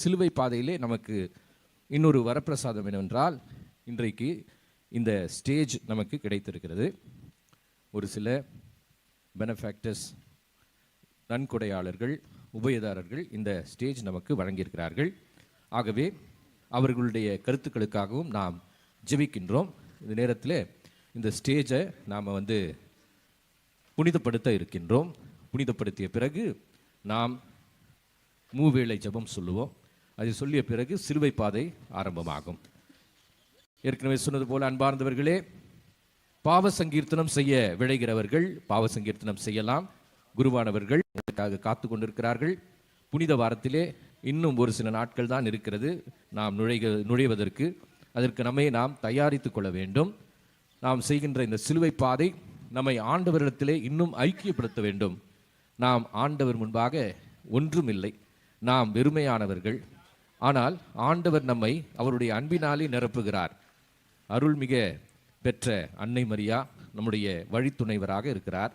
சிலுவை பாதையிலே நமக்கு இன்னொரு வரப்பிரசாதம் என்னவென்றால், இன்றைக்கு இந்த ஸ்டேஜ் நமக்கு கிடைத்திருக்கிறது. ஒரு சில பெனஃபேக்டர்ஸ், நன்கொடையாளர்கள், உபயதாரர்கள் இந்த ஸ்டேஜ் நமக்கு வழங்கியிருக்கிறார்கள். ஆகவே அவர்களுடைய கருத்துக்களுக்காகவும் நாம் ஜெபிக்கின்றோம். இந்த நேரத்தில் இந்த ஸ்டேஜை நாம் புனிதப்படுத்த இருக்கின்றோம். புனிதப்படுத்திய பிறகு நாம் மூவேளை ஜெபம் சொல்லுவோம். அதை சொல்லிய பிறகு சிலுவை பாதை ஆரம்பமாகும். ஏற்கனவே சொன்னது போல, அன்பார்ந்தவர்களே, பாவ சங்கீர்த்தனம் செய்ய விழைகிறவர்கள் பாவ சங்கீர்த்தனம் செய்யலாம். குருவானவர்கள் அதற்காக காத்து கொண்டிருக்கிறார்கள். புனித வாரத்திலே இன்னும் ஒரு சில நாட்கள் தான் இருக்கிறது நாம் நுழைவதற்கு. அதற்கு நம்மை நாம் தயாரித்து கொள்ள வேண்டும். நாம் செய்கின்ற இந்த சிலுவை பாதை நம்மை ஆண்டவரிடத்திலே இன்னும் ஐக்கியப்படுத்த வேண்டும். நாம் ஆண்டவர் முன்பாக ஒன்றுமில்லை, நாம் வெறுமையானவர்கள். ஆனால் ஆண்டவர் நம்மை அவருடைய அன்பினாலே நிரப்புகிறார். அருள்மிக பெற்ற அன்னை மரியா நம்முடைய வழித்துணைவராக இருக்கிறார்.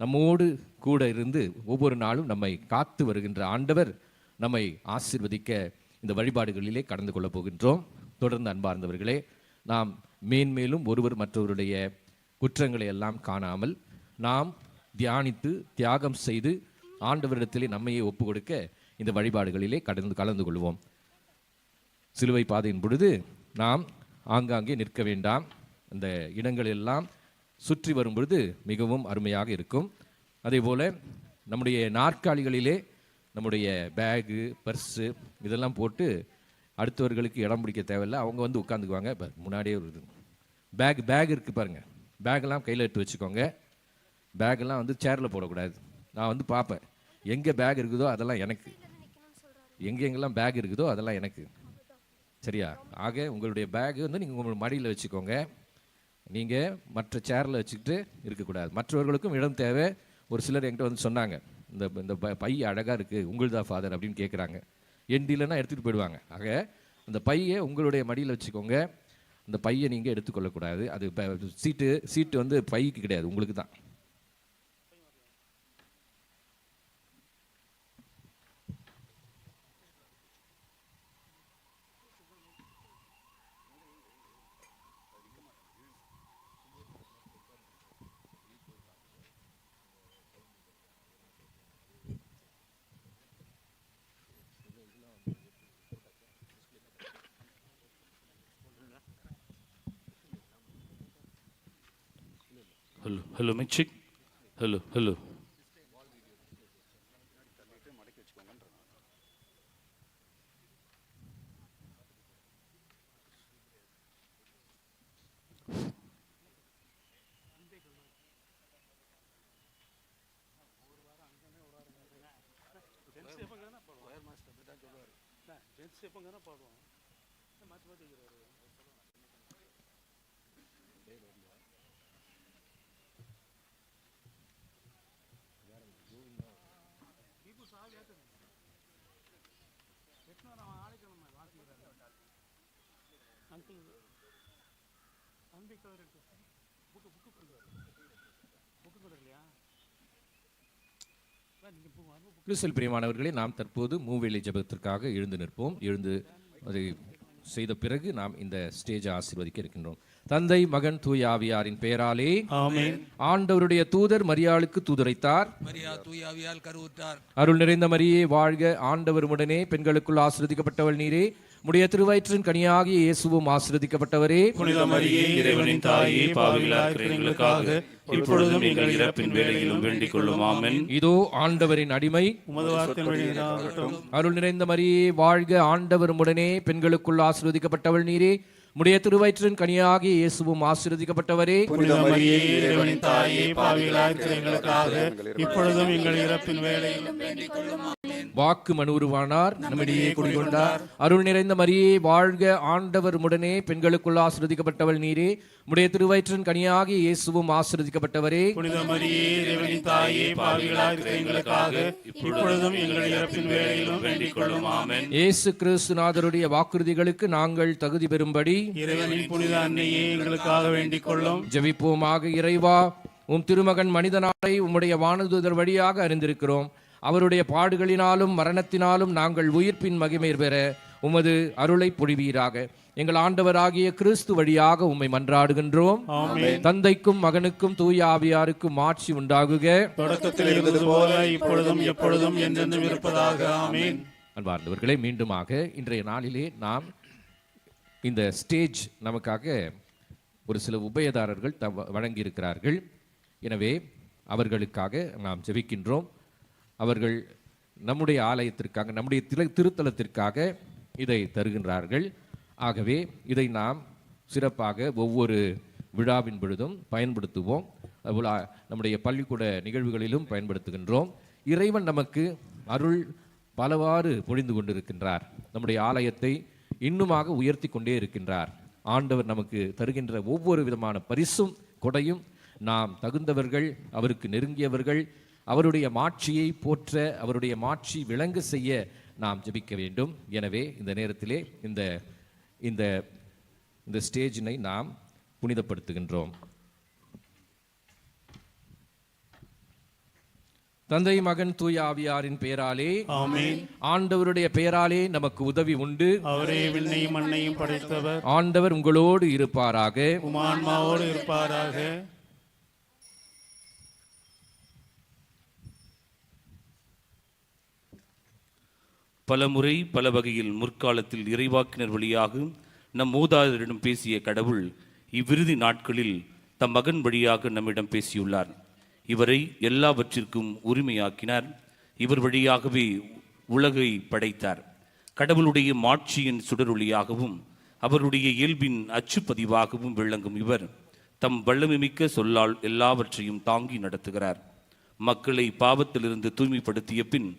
நம்மோடு கூட இருந்து ஒவ்வொரு நாளும் நம்மை காத்து வருகின்ற ஆண்டவர் நம்மை ஆசீர்வதிக்க இந்த வழிபாடுகளிலே கடந்து கொள்ளப் போகின்றோம். தொடர்ந்து அன்பார்ந்தவர்களே, நாம் மேன்மேலும் ஒருவர் மற்றவருடைய குற்றங்களை எல்லாம் காணாமல் நாம் தியானித்து தியாகம் செய்து ஆண்டவரிடத்திலே நம்மையே ஒப்பு கொடுக்க இந்த வழிபாடுகளிலே கலந்து கொள்வோம். சிலுவை பாதையின் பொழுது நாம் ஆங்காங்கே நிற்க வேண்டாம். அந்த இடங்கள் எல்லாம் சுற்றி வரும் பொழுது மிகவும் அருமையாக இருக்கும். அதே போல் நம்முடைய நாற்காலிகளிலே நம்முடைய பேகு, பர்ஸு இதெல்லாம் போட்டு அடுத்தவர்களுக்கு இடம் பிடிக்க தேவையில்லை. அவங்க உட்காந்துக்குவாங்க. இப்போ முன்னாடியே ஒரு பேக் இருக்குது பாருங்கள். பேக்கெல்லாம் கையில் எடுத்து வச்சுக்கோங்க. பேக்கெல்லாம் சேரில் போடக்கூடாது. நான் பார்ப்பேன், எங்கே பேக் இருக்குதோ அதெல்லாம் எனக்கு, எங்கெங்கெல்லாம் பேக் இருக்குதோ அதெல்லாம் எனக்கு. சரியா? ஆக உங்களுடைய பேகு நீங்கள் உங்கள் மடியில் வச்சுக்கோங்க. நீங்கள் மற்ற சேரில் வச்சுக்கிட்டு இருக்கக்கூடாது. மற்றவர்களுக்கும் இடம் தேவை. ஒரு சிலர் என்கிட்ட சொன்னாங்க, இந்த பை அழகாக இருக்குது, உங்களுதா ஃபாதர் அப்படின்னு கேட்குறாங்க. எண்டிலன்னா எடுத்துகிட்டு போயிடுவாங்க. ஆக அந்த பையை உங்களுடைய மடியில் வச்சுக்கோங்க. அந்த பையை நீங்கள் எடுத்துக்கொள்ளக்கூடாது. அது சீட்டு பைக்கு கிடையாது, உங்களுக்கு தான். ஹலோ மிச்சிக், ஹலோ ஹலோ. கிறிஸ்துவில் பிரியமானவர்களே, நாம் தற்போது மூவேளை ஜெபத்திற்காக எழுந்து நிற்போம். எழுந்து அதை செய்த பிறகு நாம் இந்த ஸ்டேஜை ஆசீர்வதிக்க இருக்கின்றோம். தந்தை, மகன், தூய ஆவியாரின் பெயராலே ஆமென். ஆண்டவருடைய தூதர் மரியாளுக்கு தூதுரைத்தார். மரியா தூய ஆவியால் கருவுற்றார். அருள் நிறைந்த மரியே வாழ்க, ஆண்டவர் உடனே பெண்களுக்குள் ஆசீர்வதிக்கப்பட்டவள் நீரே. உடைய திருவயிற்றின் கனியாகிய இயேசுவும் ஆசீர்வதிக்கப்பட்டவரே. புனித மரியே, இறைவனின் தாயே, பாவிகளாய் இருக்கிற எங்களுக்காக இப்பொழுதும் எங்கள் இறப்பின் வேளையிலும் வேண்டிக் கொள்ளும். ஆமென். இதோ ஆண்டவரின் அடிமை, உமது வார்த்தை வழியாகட்டும். அருள் நிறைந்த மரியே வாழ்க, ஆண்டவர் உடனே பெண்களுக்குள் ஆசீர்வதிக்கப்பட்டவள் நீரே. உடைய திருவயிற்றின் கனியாகிய இயேசுவும் ஆசீர்வதிக்கப்பட்டவரே. புனித மரியே, இறைவனின் தாயே, பாவிகளாய் இருக்கிற எங்களுக்காக இப்பொழுதும் எங்கள் இறப்பின் வேளையிலும் வேண்டிக் கொள்ளும். வாக்கு மனுருவானார், நம்மிடையே குடிகொண்டார். அருள் நிறைந்த மரியே வாழ்க, ஆண்டவர் உடனே பெண்களுக்குள் ஆசீர்வதிக்கப்பட்டவள் நீரே. உடைய திருவயிற்றின் கனியாகிய இயேசுவும் ஆசீர்வதிக்கப்பட்டவரே. புனித மரியே, இறைவனின் தாயே, பாவிகளாய் இருக்கிற எங்களுக்காக இப்பொழுதும் எங்கள் இறப்பின் வேளையிலும் வேண்டிக் கொள்ளும். ஆமென். இயேசு கிறிஸ்துநாதருடைய வாக்குறுதிகளுக்கு நாங்கள் தகுதி பெறும்படி இறைவனின் புனித அன்னையே எங்களுக்காக வேண்டிக் கொள்ளும். ஜெபிப்போமாக. இறைவா, உம் திருமகன் மனிதனாரை உம்முடைய வானதூதர் வழியாக அறிந்திருக்கிறோம். அவருடைய பாடுகளினாலும் மரணத்தினாலும் நாங்கள் உயிர்ப்பின் மகிமை பெற உமது அருளை பொழிவீராக. எங்கள் ஆண்டவராகிய கிறிஸ்து வழியாக உம்மை மன்றாடுகின்றோம். தந்தைக்கும் மகனுக்கும் தூய ஆவியாருக்கும் ஆட்சி உண்டாகுக. தொடக்கத்தில் இருந்தது போல இப்பொழுதும் எப்பொழுதும் என்றென்றும் இருப்பதாக. ஆமென். அன்பார்ந்தவர்களே, மீண்டுமாக இன்றைய நாளிலே நாம் இந்த ஸ்டேஜ் நமக்காக ஒரு சில உபயதாரர்கள் வழங்கியிருக்கிறார்கள். எனவே அவர்களுக்காக நாம் ஜெபிக்கின்றோம். அவர்கள் நம்முடைய ஆலயத்திற்காக, நம்முடைய திருத்தலத்திற்காக இதை தருகின்றார்கள். ஆகவே இதை நாம் சிறப்பாக ஒவ்வொரு விழாவின் பொழுதும் பயன்படுத்துவோம். அதுபோல் நம்முடைய பள்ளிக்கூட நிகழ்வுகளிலும் பயன்படுத்துகின்றோம். இறைவன் நமக்கு அருள் பலவாறு பொழிந்து கொண்டிருக்கின்றார். நம்முடைய ஆலயத்தை இன்னுமாக உயர்த்தி கொண்டே இருக்கின்றார். ஆண்டவர் நமக்கு தருகின்ற ஒவ்வொரு விதமான பரிசும் கொடையும் நாம் தகுந்தவர்கள், அவருக்கு நெருங்கியவர்கள், அவருடைய மாட்சியை போற்ற, அவருடைய மாட்சி விளங்க செய்ய நாம் ஜெபிக்க வேண்டும். எனவே இந்த நேரத்திலே இந்த ஸ்டேஜினை நாம் புனிதப்படுத்துகின்றோம். தந்தை மகன் தூய ஆவியாரின் பெயராலே ஆமென். ஆண்டவருடைய பெயராலே நமக்கு உதவி உண்டு. அவரே விண்ணையும் மண்ணையும் படைத்தவர். ஆண்டவர் உங்களோடு இருப்பாராக. உம் ஆன்மாவோடு இருப்பாராக. பலமுறை பல வகையில் முற்காலத்தில் இறைவாக்கினர் வழியாக நம் மூதாதையரிடம் பேசிய கடவுள் இவ்விறுதி நாட்களில் தம் மகன் வழியாக நம்மிடம் பேசியுள்ளார். இவரை எல்லாவற்றிற்கும் உரிமையாக்கினார். இவர் வழியாகவே உலகை படைத்தார். கடவுளுடைய மாட்சியின் சுடரொளியாகவும் அவருடைய இயல்பின் அச்சுப்பதிவாகவும் விளங்கும் இவர் தம் வல்லமைமிக்க சொல்லால் எல்லாவற்றையும் தாங்கி நடத்துகிறார். மக்களை பாவத்திலிருந்து தூய்மைப்படுத்திய பின்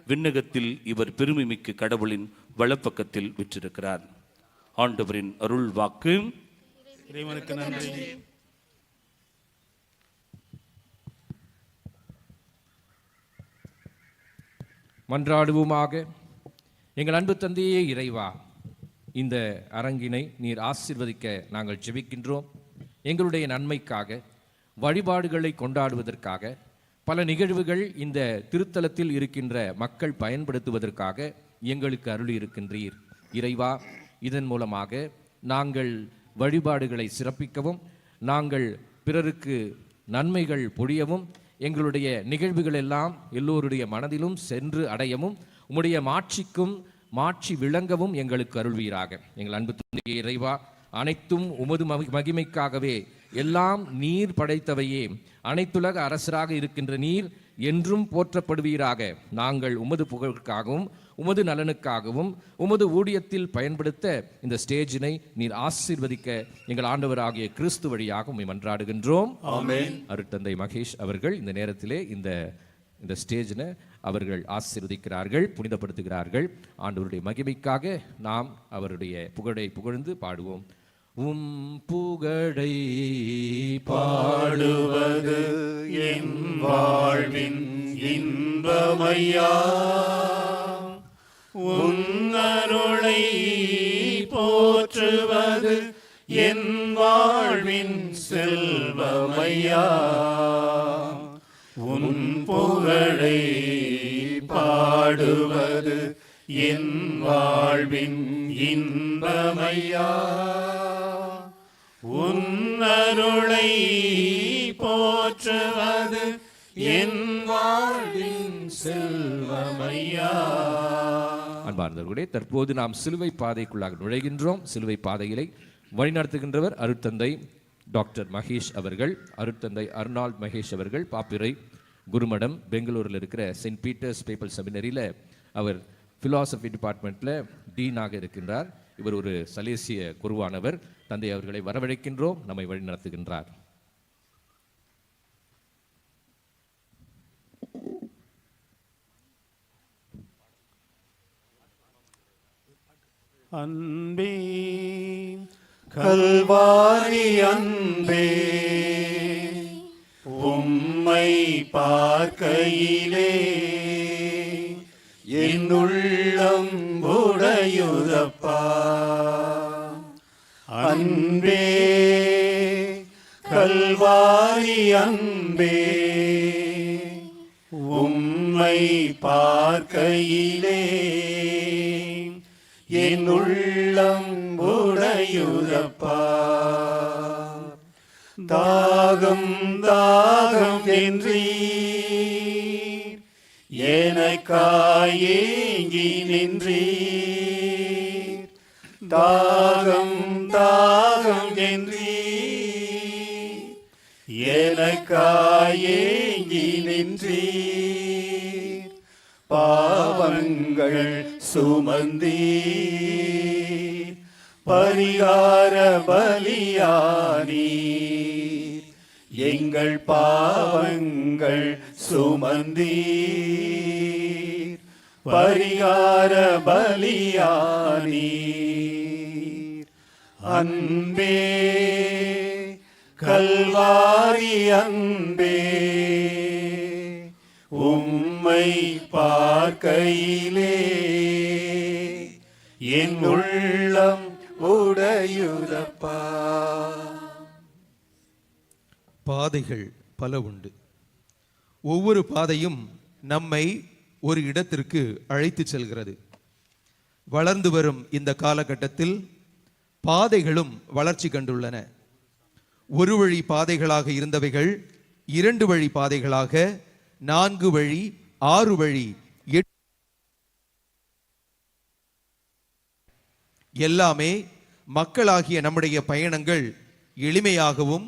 விண்ணகத்தில் இவர் பெருமைமிக்க கடவுளின் வலப்பக்கத்தில் விற்றிருக்கிறார். ஆண்டவரின் அருள் வாக்கு. இறைவனுக்கு நன்றி. மன்றாடுவோமாக. எங்கள் அன்பு தந்தையே இறைவா, இந்த அரங்கினை நீர் ஆசீர்வதிக்க நாங்கள் ஜெபிக்கின்றோம். எங்களுடைய நன்மைக்காக, வழிபாடுகளை கொண்டாடுவதற்காக, பல நிகழ்வுகள் இந்த திருத்தலத்தில் இருக்கின்ற மக்கள் பயன்படுத்துவதற்காக எங்களுக்கு அருளி இருக்கின்றீர். இறைவா, இதன் மூலமாக நாங்கள் வழிபாடுகளை சிறப்பிக்கவும், நாங்கள் பிறருக்கு நன்மைகள் பொழியவும், எங்களுடைய நிகழ்வுகள் எல்லாம் எல்லோருடைய மனதிலும் சென்று அடையவும், உம்முடைய மாட்சிக்கும் மாட்சி விளங்கவும் எங்களுக்கு அருள்வீராக. எங்கள் அன்பு தந்தையே இறைவா, அனைத்தும் உமது மகிமைக்காகவே, எல்லாம் நீர் படைத்தவையே, அனைத்துலக அரசராக இருக்கின்ற நீர் என்றும் போற்றப்படுவீராக. நாங்கள் உமது புகழுக்காகவும் உமது நலனுக்காகவும் உமது ஊழியத்தில் பயன்படுத்த இந்த ஸ்டேஜினை நீர் ஆசீர்வதிக்க எங்கள் ஆண்டவராகிய கிறிஸ்து வழியாக உம்மை மன்றாடுகின்றோம். ஆமென். அருட்தந்தை மகேஷ் அவர்கள் இந்த நேரத்திலே இந்த ஸ்டேஜினை அவர்கள் ஆசீர்வதிக்கிறார்கள், புனிதப்படுத்துகிறார்கள். ஆண்டவருடைய மகிமைக்காக நாம் அவருடைய புகழை புகழ்ந்து பாடுவோம். உம் புகழை பாடுவது என் வாழ்வின் இன்பமையா, உன் அருளை போற்றுவது என் வாழ்வின் செல்வமையா, உன் புகழை பாடுவது என் வாழ்வின் இன்பமையா, உன் அருளை போற்றுவது என் வாழ்வின் செல்வமையா. அன்பார்ந்தவர்களே, தற்போது நாம் சிலுவை பாதைக்குள்ளாக நுழைகின்றோம். சிலுவை பாதையிலே வழிநடத்துகின்றவர் அருட்தந்தை டாக்டர் மகேஷ் அவர்கள். அருட்தந்தை அர்னால்ட் மகேஷ் அவர்கள் பாப்பிரை குருமடம் பெங்களூரில் இருக்கிற செயின்ட் பீட்டர்ஸ் பேப்பல் செமினரியில் அவர் ஃபிலாசபி டிபார்ட்மெண்ட்டில் டீனாக இருக்கின்றார். இவர் ஒரு சலேசிய குருவானவர். தந்தை அவர்களை வரவழைக்கின்றோம், நம்மை வழி நடத்துகின்றார். அன்பே கல்வாரி அன்பே, உம்மை பார்க்கையிலே என் உள்ளம் உடையுதப்பா. அன்பே கல்வாரி அன்பே, உம்மை பார்க்கையிலே என் உள்ளம் உடையுதப்பா. தாகம் தாகம் என்றீர், எனக்காய் ஏங்கி நின்றீர். தாகம் தாகம் என்றீர், எனக்காய் ஏங்கி நின்றீர். பாவங்கள் சுமந்தீர், பரிகார பலியானீர். எங்கள் பாவங்கள் சுமந்தீர், பரிகார பலியானீர். அன்பே கல்வாரி அன்பே, உம்மை பார்க்கையிலே என் உள்ளம் உடையுதப்பா. பாதைகள் பல உண்டு. ஒவ்வொரு பாதையும் நம்மை ஒரு இடத்திற்கு அழைத்து செல்கிறது. வளர்ந்து வரும் இந்த காலகட்டத்தில் பாதைகளும் வளர்ச்சி கண்டுள்ளன. ஒரு வழி பாதைகளாக இருந்தவைகள் 2 வழி பாதைகளாக, 4 வழி, 6 வழி, 8 எல்லாமே மக்களாகிய நம்முடைய பயணங்கள் எளிமையாகவும்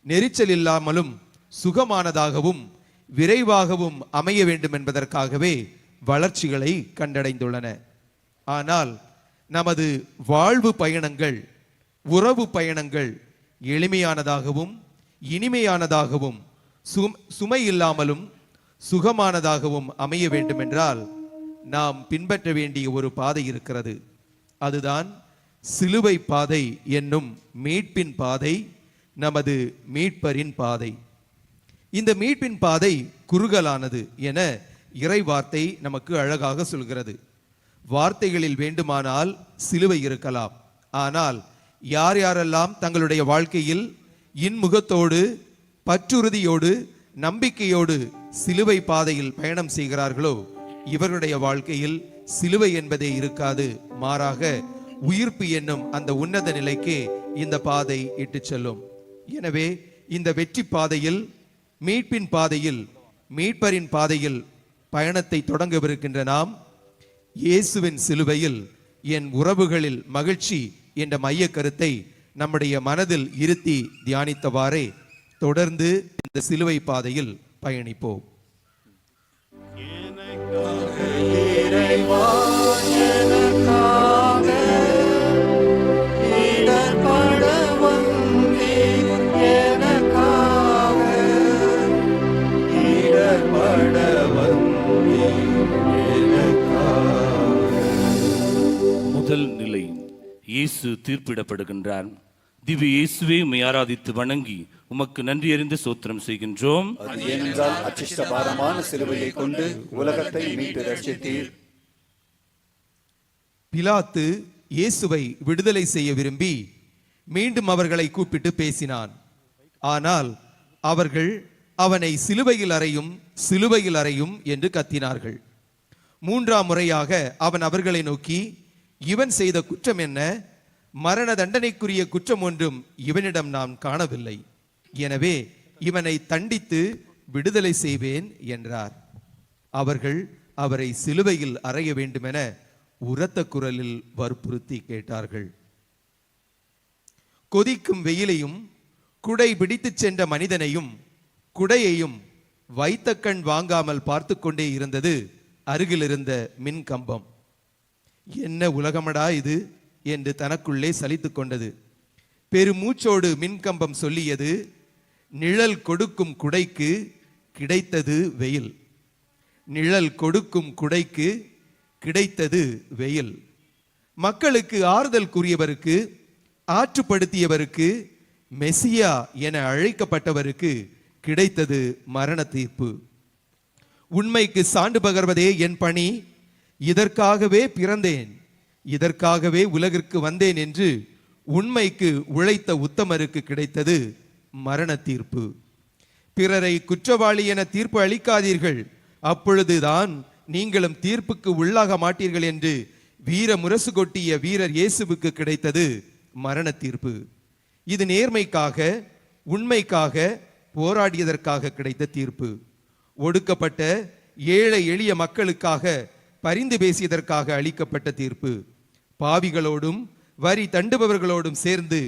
நெரிச்சல் இல்லாமலும் சுகமானதாகவும் விரைவாகவும் அமைய வேண்டும் என்பதற்காகவே வளர்ச்சிகளை கண்டடைந்துள்ளன. ஆனால் நமது வாழ்வு பயணங்கள், உறவு பயணங்கள் எளிமையானதாகவும் இனிமையானதாகவும் சுமை இல்லாமலும் சுகமானதாகவும் அமைய வேண்டும் என்றால் நாம் பின்பற்ற வேண்டிய ஒரு பாதை இருக்கிறது. அதுதான் சிலுவை பாதை என்னும் மீட்பின் பாதை, நமது மீட்பரின் பாதை. இந்த மீட்பின் பாதை குறுகலானது என இறை வார்த்தை நமக்கு அழகாக சொல்கிறது. வார்த்தைகளில் வேண்டுமானால் சிலுவை இருக்கலாம், ஆனால் யார் யாரெல்லாம் தங்களுடைய வாழ்க்கையில் இன்முகத்தோடு, பற்றுறுதியோடு, நம்பிக்கையோடு சிலுவை பாதையில் பயணம் செய்கிறார்களோ இவருடைய வாழ்க்கையில் சிலுவை என்பதே இருக்காது. மாறாக உயிர்ப்பு என்னும் அந்த உன்னத நிலைக்கே இந்த பாதை இட்டுச் செல்லும். எனவே இந்த வெற்றி பாதையில், மீட்பின் பாதையில், மீட்பரின் பாதையில் பயணத்தை தொடங்கவிருக்கின்ற நாம் இயேசுவின் சிலுவையில் என் உறவுகளில் மகிழ்ச்சி என்ற மைய கருத்தை நம்முடைய மனதில் இருத்தி தியானித்தவாறே தொடர்ந்து இந்த சிலுவை பாதையில் பயணிப்போம். முதல் நிலை, இயேசு தீர்ப்பிடப்படுகின்றார். திவ்ய இயேசுவே, உம்மை ஆராதித்து வணங்கி உமக்கு நன்றி அறிந்து சோத்திரம் செய்கின்றோம். அது ஏனென்றால் அச்சிஷ்ட பாரமான சிலுவையை கொண்டு உலகத்தை மீட்டு ரட்சித்தீர். பிலாத்து இயேசுவை விடுதலை செய்ய விரும்பி மீண்டும் அவர்களை கூப்பிட்டு பேசினான். ஆனால் அவர்கள் அவனை சிலுவையில் அறையும், சிலுவையில் அறையும் என்று கத்தினார்கள். 3ஆம் முறையாக அவன் அவர்களை நோக்கி, இவன் செய்த குற்றம் என்ன? மரண தண்டனைக்குரிய குற்றம் ஒன்றும் இவனிடம் நான் காணவில்லை. எனவே இவனை தண்டித்து விடுதலை செய்வேன் என்றார். அவர்கள் அவரை சிலுவையில் அறைய வேண்டுமென உரத்த குரலில் வற்புறுத்தி கேட்டார்கள். கொதிக்கும் வெயிலையும் குடை பிடித்துச் சென்ற மனிதனையும் குடையையும் வைத்த கண் வாங்காமல் பார்த்து கொண்டே இருந்தது அருகில் இருந்த மின் கம்பம். என்ன உலகமடா இது என்று தனக்குள்ளே சலித்துக் கொண்டது. பெருமூச்சோடு மின்கம்பம் சொல்லியது, நிழல் கொடுக்கும் குடைக்கு கிடைத்தது வெயில். நிழல் கொடுக்கும் குடைக்கு கிடைத்தது வெயில். மக்களுக்கு ஆறுதல் கூறியவருக்கு, ஆற்றுப்படுத்தியவருக்கு, மெசியா என அழைக்கப்பட்டவருக்கு கிடைத்தது மரண தீர்ப்பு. உண்மைக்கு சான்று பகர்வதே என் பணி, இதற்காகவே பிறந்தேன், இதற்காகவே உலகிற்கு வந்தேன் என்று உண்மைக்கு உழைத்த உத்தமருக்கு கிடைத்தது மரண தீர்ப்பு. பிறரை குற்றவாளி என தீர்ப்பு அளிக்காதீர்கள், அப்பொழுதுதான் நீங்களும் தீர்ப்புக்கு உள்ளாக மாட்டீர்கள் என்று வீர முரசு கொட்டிய வீரர் இயேசுவுக்கு கிடைத்தது மரண தீர்ப்பு. இது நேர்மைக்காக, உண்மைக்காக போராடியதற்காக கிடைத்த தீர்ப்பு. ஒடுக்கப்பட்ட ஏழை எளிய மக்களுக்காக பரிந்து பேசியதற்காக அளிக்கப்பட்ட தீர்ப்பு. பாவிகளோடும் வரி தண்டுபவர்களோடும் சேர்ந்து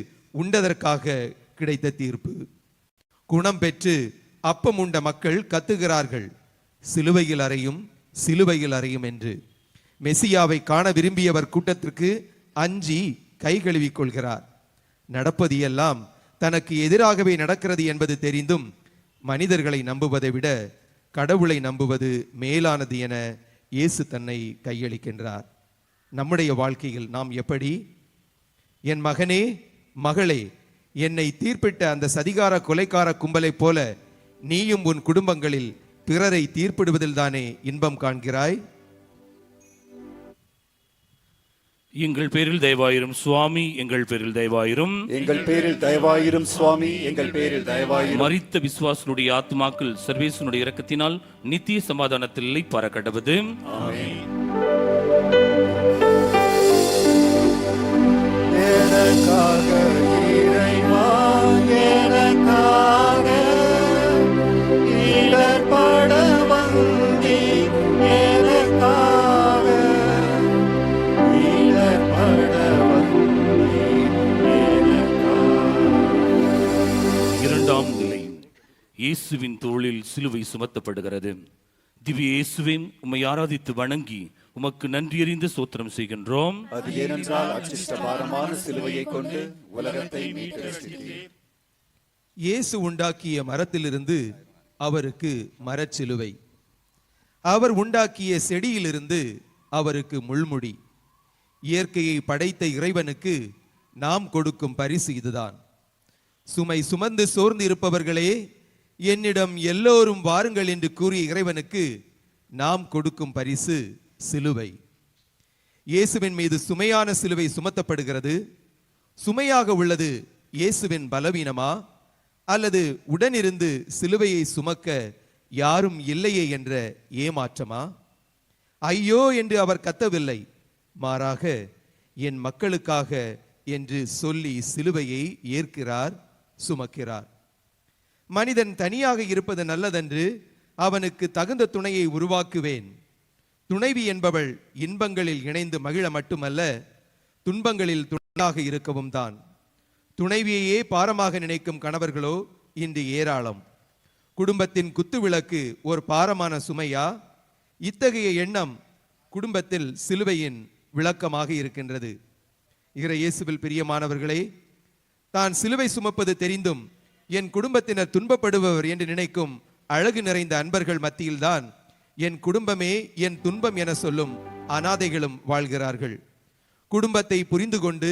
உண்டதற்காக கிடைத்த தீர்ப்பு. குணம் பெற்று அப்பம் உண்ட மக்கள் கத்துகிறார்கள், சிலுவையில் அறையும், சிலுவையில் அறையும் என்று. மெசியாவை காண விரும்பியவர் கூட்டத்திற்கு அஞ்சி கை கழுவிக் கொள்கிறார். நடப்பது எல்லாம் தனக்கு எதிராகவே நடக்கிறது என்பது தெரிந்தும் மனிதர்களை நம்புவதை விட கடவுளை நம்புவது மேலானது என இயேசு தன்னை கையளிக்கின்றார். நம்முடைய வாழ்க்கையில் நாம் எப்படி? என் மகனே, மகளே, என்னை தீர்ப்பிட்ட அந்த சதிகார கொலைக்கார கும்பலைப் போல நீயும் உன் குடும்பங்களில் பிறரை தீர்ப்பிடுவதில் தானே இன்பம் காண்கிறாய்? எங்கள் பேரில் தயவாயிரும் சுவாமி, எங்கள் பேரில் தயவாயிரும். எங்கள் பேரில் தயவாயிரும் சுவாமி, எங்கள் பேரில் தயவாயிரும். மரித்த விசுவாசனுடைய ஆத்மாக்கள் சர்வேசனுடைய இரக்கத்தினால் நித்திய சமாதானத்தில் இளைப்பாற கடவது. ஆமென். எனக்காக இறைவா, எனக்காக இடர்பட வந்தீர், எனக்காக இடர்பட வந்தீர், எனக்காக. இரண்டாம் நிலை, இயேசுவின் தோளில் சிலுவை சுமத்தப்படுகிறது. திவ்ய இயேசுவே, உம்மை ஆராதித்து வணங்கி உமக்கு நன்றியறிந்து சோத்திரம் செய்கின்றோம். அது ஏனென்றால் அச்சிஷ்ட பாரமான சிலுவையை கொண்டு உலகத்தை மீட்டு ரட்சித்தீர். இயேசு உண்டாக்கிய மரத்திலிருந்து அவருக்கு மரச்சிலுவை, அவர் உண்டாக்கிய செடியிலிருந்து அவருக்கு முள்முடி. இயற்கையை படைத்த இறைவனுக்கு நாம் கொடுக்கும் பரிசு இதுதான். சுமை சுமந்து சோர்ந்து இருப்பவர்களே, என்னிடம் எல்லோரும் வாருங்கள் என்று கூறிய இறைவனுக்கு நாம் கொடுக்கும் பரிசு சிலுவை. இயேசுவின் மீது சுமையான சிலுவை சுமத்தப்படுகிறது. சுமையாக உள்ளது இயேசுவின் பலவீனமா, அல்லது உடனிருந்து சிலுவையை சுமக்க யாரும் இல்லையே என்ற ஏமாற்றமா? ஐயோ என்று அவர் கத்தவில்லை, மாறாக என் மக்களுக்காக என்று சொல்லி சிலுவையை ஏற்கிறார், சுமக்கிறார். மனிதன் தனியாக இருப்பது நல்லதென்று அவனுக்கு தகுந்த துணையை உருவாக்குவேன். துணைவி என்பவள் இன்பங்களில் இணைந்து மகிழ மட்டுமல்ல, துன்பங்களில் துணையாக இருக்கவும் தான். துணைவியையே பாரமாக நினைக்கும் கணவர்களோ இன்று ஏராளம். குடும்பத்தின் குத்துவிளக்கு ஒரு பாரமான சுமையா? இத்தகைய எண்ணம் குடும்பத்தில் சிலுவையின் விளக்கமாக இருக்கின்றது. இறை இயேசுவில் பிரியமானவர்களே, தான் சிலுவை சுமப்பது தெரிந்தும் என் குடும்பத்தினர் துன்பப்படுபவர் என்று நினைக்கும் அழகு நிறைந்த அன்பர்கள் மத்தியில்தான் என் குடும்பமே என் துன்பம் என சொல்லும் அனாதைகளும் வாழ்கிறார்கள். குடும்பத்தை புரிந்து கொண்டு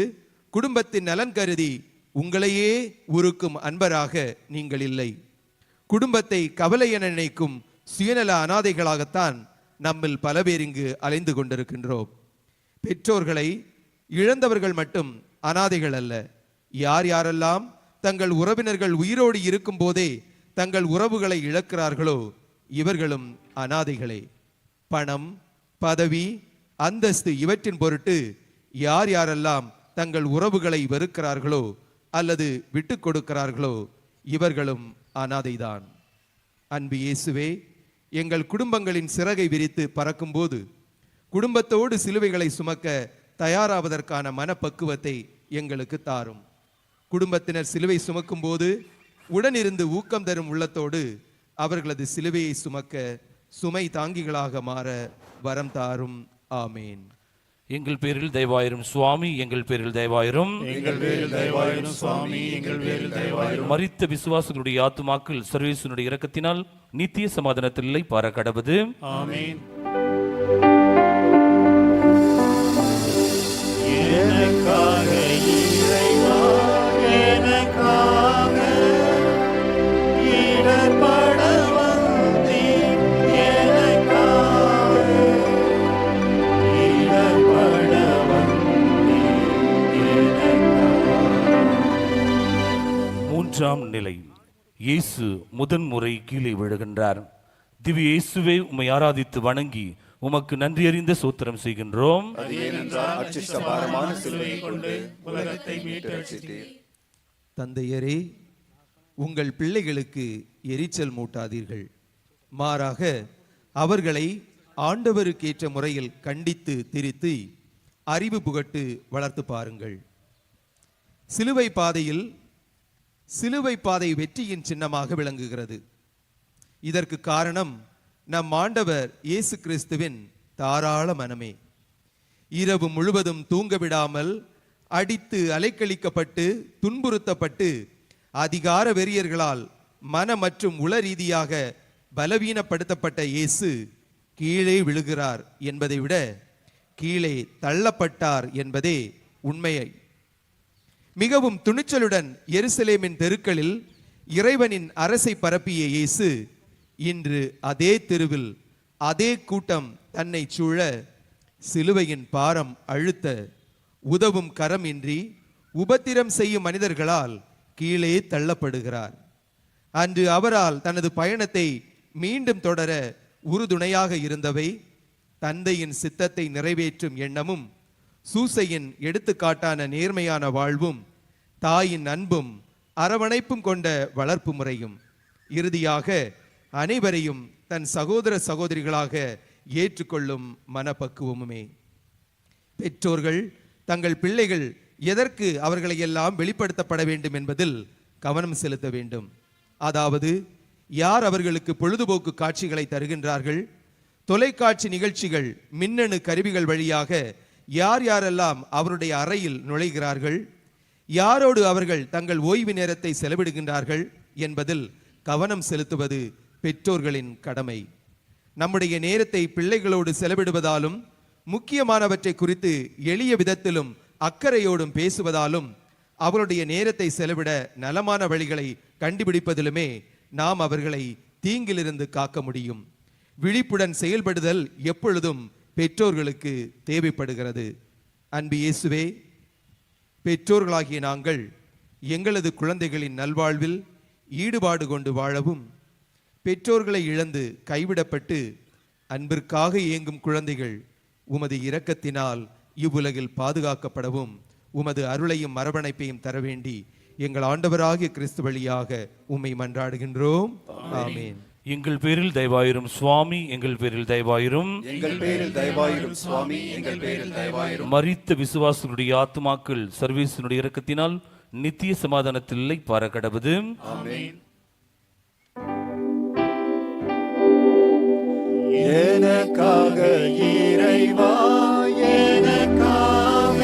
குடும்பத்தின் நலன் கருதி உங்களையே உருக்கும் அன்பராக நீங்கள் இல்லை. குடும்பத்தை கவலை என நினைக்கும் சுயநல அனாதைகளாகத்தான் நம்மில் பல பேர் இங்கு அலைந்து கொண்டிருக்கின்றோம். பெற்றோர்களை இழந்தவர்கள் மட்டும் அனாதைகள் அல்ல. யார் யாரெல்லாம் தங்கள் உறவினர்கள் உயிரோடு இருக்கும் போதே தங்கள் உறவுகளை இழக்கிறார்களோ இவர்களும் அனாதைகளே. பணம், பதவி, அந்தஸ்து இவற்றின் பொருட்டு யார் யாரெல்லாம் தங்கள் உறவுகளை வெறுக்கிறார்களோ அல்லது விட்டு கொடுக்கிறார்களோ இவர்களும் அனாதைதான். அன்பு இயேசுவே, எங்கள் குடும்பங்களின் சிறகை விரித்து பறக்கும்போது குடும்பத்தோடு சிலுவைகளை சுமக்க தயாராவதற்கான மனப்பக்குவத்தை எங்களுக்கு தாரும். குடும்பத்தினர் சிலுவை சுமக்கும் போது உடனிருந்து ஊக்கம் தரும் உள்ளத்தோடு அவர்களது சிலுவையை சுமக்க சுமை தாங்கிகளாக மாற வரம் தாரும். ஆமேன். எங்கள் பேரில் தயவாயிரும் சுவாமி, எங்கள் பேரில் தயவாயிரும். எங்கள் பேரில் தயவாயிரும் சுவாமி, எங்கள் பேரில் தயவாயிரும். மரித்த விசுவாசங்களுடைய ஆத்துமாக்கள் சர்வேசனுடைய இரக்கத்தினால் நித்திய சமாதானத்தில் இளைப்பாற கடவது. ஆமென். எனக்காக இறைவா, எனக்காக இடர்பட வந்தீர், எனக்காக இடர்பட வந்தீர், எனக்காக. மூன்றாம் நிலை, இயேசு முதன்முறை கீழே விழுகின்றார். திவ்ய இயேசுவே, உம்மை ஆராதித்து வணங்கி உமக்கு நன்றியறிந்த சோத்திரம் செய்கின்றோம். அது ஏனென்றால் அச்சிஷ்ட பாரமான சிலுவையை கொண்டு உலகத்தை மீட்டு ரட்சித்தீர். தந்தையரே, உங்கள் பிள்ளைகளுக்கு எரிச்சல் மூட்டாதீர்கள், மாறாக அவர்களை ஆண்டவருக்கேற்ற முறையில் கண்டித்து திரித்து அறிவு புகட்டு வளர்த்து பாருங்கள். சிலுவை பாதை வெற்றியின் சின்னமாக விளங்குகிறது. இதற்கு காரணம் நம் ஆண்டவர் இயேசு கிறிஸ்துவின் தாராள மனமே. இரவு முழுவதும் தூங்க விடாமல் அடித்து அலைக்கழிக்கப்பட்டு துன்புறுத்தப்பட்டு அதிகார வெறியர்களால் மன மற்றும் உள ரீதியாக பலவீனப்படுத்தப்பட்ட இயேசு கீழே விழுகிறார் என்பதை விட கீழே தள்ளப்பட்டார் என்பதே உண்மையை. மிகவும் துணிச்சலுடன் எருசலேமின் தெருக்களில் இறைவனின் அரசை பரப்பிய இயேசு இன்று அதே தெருவில் அதே கூட்டம் தன்னை சூழ சிலுவையின் பாரம் அழுத்த உதவும் கரம் இன்றி உபத்திரம் செய்யும் மனிதர்களால் கீழே தள்ளப்படுகிறார். அன்று அவரால் தனது பயணத்தை மீண்டும் தொடர உறுதுணையாக இருந்தவை தந்தையின் சித்தத்தை நிறைவேற்றும் எண்ணமும், சூசையின் எடுத்துக்காட்டான நேர்மையான வாழ்வும், தாயின் அன்பும் அரவணைப்பும் கொண்ட வளர்ப்பு முறையும், இறுதியாக அனைவரையும் தன் சகோதர சகோதரிகளாக ஏற்றுக்கொள்ளும் மனப்பக்குவமுமே. பெற்றோர்கள் தங்கள் பிள்ளைகள் எதற்கு அவர்களை எல்லாம் வெளிப்படுத்தப்பட வேண்டும் என்பதில் கவனம் செலுத்த வேண்டும். அதாவது, யார் அவர்களுக்கு பொழுதுபோக்கு காட்சிகளை தருகின்றார்கள், தொலைக்காட்சி நிகழ்ச்சிகள், மின்னணு கருவிகள் வழியாக யார் யாரெல்லாம் அவருடைய அறையில் நுழைகிறார்கள், யாரோடு அவர்கள் தங்கள் ஓய்வு நேரத்தை செலவிடுகின்றார்கள் என்பதில் கவனம் செலுத்துவது பெற்றோர்களின் கடமை. நம்முடைய நேரத்தை பிள்ளைகளோடு செலவிடுவதாலும் முக்கியமானவற்றை குறித்து எளிய விதத்திலும் அக்கறையோடும் பேசுவதாலும் அவருடைய நேரத்தை செலவிட நலமான வழிகளை கண்டுபிடிப்பதிலுமே நாம் அவர்களை தீங்கிலிருந்து காக்க முடியும். விழிப்புடன் செயல்படுதல் எப்பொழுதும் பெற்றோர்களுக்கு தேவைப்படுகிறது. அன்பு இயேசுவே, பெற்றோர்களாகிய நாங்கள் எங்களது குழந்தைகளின் நல்வாழ்வில் ஈடுபாடு கொண்டு வாழவும், பெற்றோர்களை இழந்து கைவிடப்பட்டு அன்பிற்காக இயங்கும் குழந்தைகள் உமது இரக்கத்தினால் இவ்வுலகில் பாதுகாக்கப்படவும் உமது அருளையும் அரவணைப்பையும் தர வேண்டி எங்கள் ஆண்டவராகிய கிறிஸ்து வழியாக உம்மை மன்றாடுகின்றோம். ஆமென். எங்கள் பேரில் தயவாயிரும் சுவாமி, எங்கள் பேரில் தயவாயிரும். எங்கள் பேரில் தயவாயிரும் சுவாமி, எங்கள் பேரில் தயவாயிரும். மரித்த விசுவாசிகளுடைய ஆத்துமாக்கள் சர்வீசனுடைய இரக்கத்தினால் நித்திய சமாதானத்தில் இல்லை பாரக்கடவது. ஆமென். எனக்காக இறைவா, எனக்காக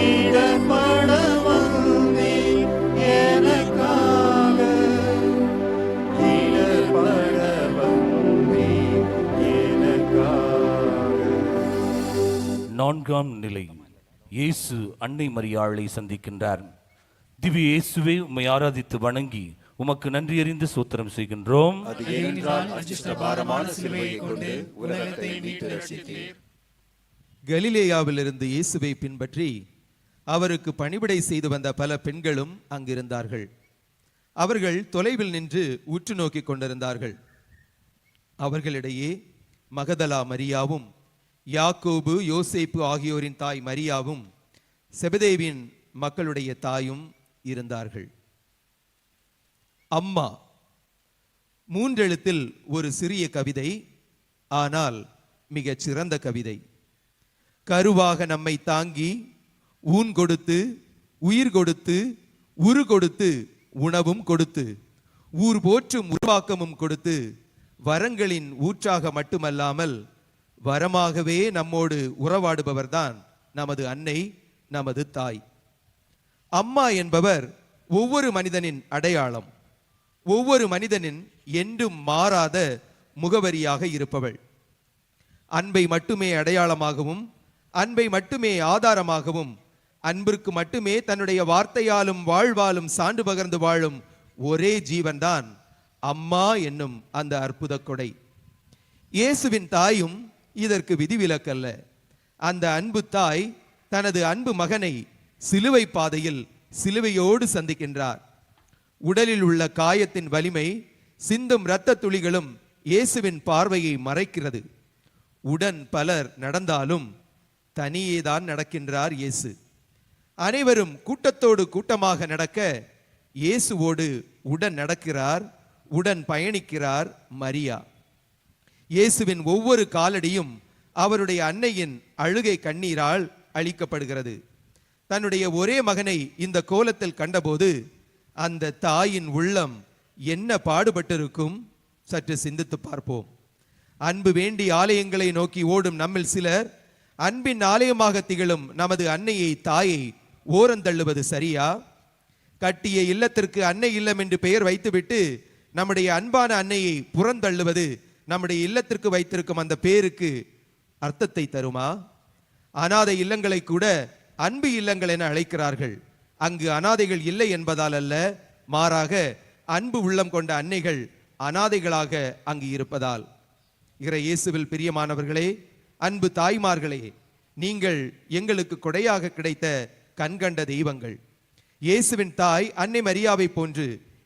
இடர்பட வந்தீர், எனக்காக இடர்பட வந்தீர், எனக்காக. நான்காம் நிலை, இயேசு அன்னை மரியாளை சந்திக்கின்றார். திவ்ய இயேசுவே, உம்மை ஆராதித்து வணங்கி உமக்கு நன்றியறிந்து சோத்திரம் செய்கின்றோம். அது ஏனென்றால் அச்சிஷ்ட பாரமான சிலுவையை கொண்டு உலகத்தை மீட்டு ரட்சித்தீர். கலிலேயாவிலிருந்து இயேசுவை பின்பற்றி அவருக்கு பணிவிடை செய்து வந்த பல பெண்களும் அங்கிருந்தார்கள். அவர்கள் தொலைவில் நின்று உற்று நோக்கி கொண்டிருந்தார்கள். அவர்களிடையே மகதலா மரியாவும், யாக்கோபு, யோசேப்பு ஆகியோரின் தாய் மரியாவும், செபதேவின் மக்களுடைய தாயும் இருந்தார்கள். அம்மா, மூன்றெழுத்தில் ஒரு சிறிய கவிதை, ஆனால் மிகச் சிறந்த கவிதை. கருவாக நம்மை தாங்கி ஊன் கொடுத்து, உயிர் கொடுத்து, உரு கொடுத்து, உணவும் கொடுத்து, ஊர் போற்றும் உருவாக்கமும் கொடுத்து, வரங்களின் ஊற்றாக மட்டுமல்லாமல் வரமாகவே நம்மோடு உறவாடுபவர்தான் நமது அன்னை, நமது தாய். அம்மா என்பவர் ஒவ்வொரு மனிதனின் அடையாளம், ஒவ்வொரு மனிதனின் என்றும் மாறாத முகவரியாக இருப்பவள். அன்பை மட்டுமே அடையாளமாகவும், அன்பை மட்டுமே ஆதாரமாகவும், அன்பிற்கு மட்டுமே தன்னுடைய வார்த்தையாலும் வாழ்வாலும் சான்று பகர்ந்து வாழும் ஒரே ஜீவன்தான் அம்மா என்னும் அந்த அற்புத கொடை. இயேசுவின் தாயும் இதற்கு விதிவிலக்கல்ல. அந்த அன்பு தாய் தனது அன்பு மகனை சிலுவை பாதையில் சிலுவையோடு சந்திக்கின்றார். உடலில் உள்ள காயத்தின் வலிமை, சிந்தும் இரத்த துளிகளும் இயேசுவின் பார்வையை மறைக்கிறது. உடன் பலர் நடந்தாலும் தனியேதான் நடக்கின்றார் இயேசு. அனைவரும் கூட்டத்தோடு கூட்டமாக நடக்க இயேசுவோடு உடன் நடக்கிறார், உடன் பயணிக்கிறார் மரியா. இயேசுவின் ஒவ்வொரு காலடியும் அவருடைய அன்னையின் அழுகை கண்ணீரால் அழிக்கப்படுகிறது. தன்னுடைய ஒரே மகனை இந்த கோலத்தில் கண்டபோது அந்த தாயின் உள்ளம் என்ன பாடுபட்டிருக்கும்? சற்று சிந்தித்து பார்ப்போம். அன்பு வேண்டி ஆலயங்களை நோக்கி ஓடும் நம்மில் சிலர் அன்பின் ஆலயமாக திகழும் நமது அன்னையை, தாயை ஓரந்தள்ளுவது சரியா? கட்டிய இல்லத்திற்கு அன்னை இல்லம் என்று பெயர் வைத்துவிட்டு நம்முடைய அன்பான அன்னையை புறந்தள்ளுவது நம்முடைய இல்லத்திற்கு வைத்திருக்கும் அந்த பேருக்கு அர்த்தத்தை தருமா? அனாதை இல்லங்களை கூட அன்பு இல்லங்கள் என அழைக்கிறார்கள். அங்கு அனாதைகள் இல்லை என்பதால் அல்ல, மாறாக அன்பு உள்ளம் கொண்ட அன்னைகள் அனாதைகளாக அங்கு இருப்பதால். இறை இயேசுவில் பிரியமானவர்களே, அன்பு தாய்மார்களே, நீங்கள் எங்களுக்கு கொடையாக கிடைத்த கண்கண்ட தெய்வங்கள். இயேசுவின் தாய் அன்னை மரியாவை போன்று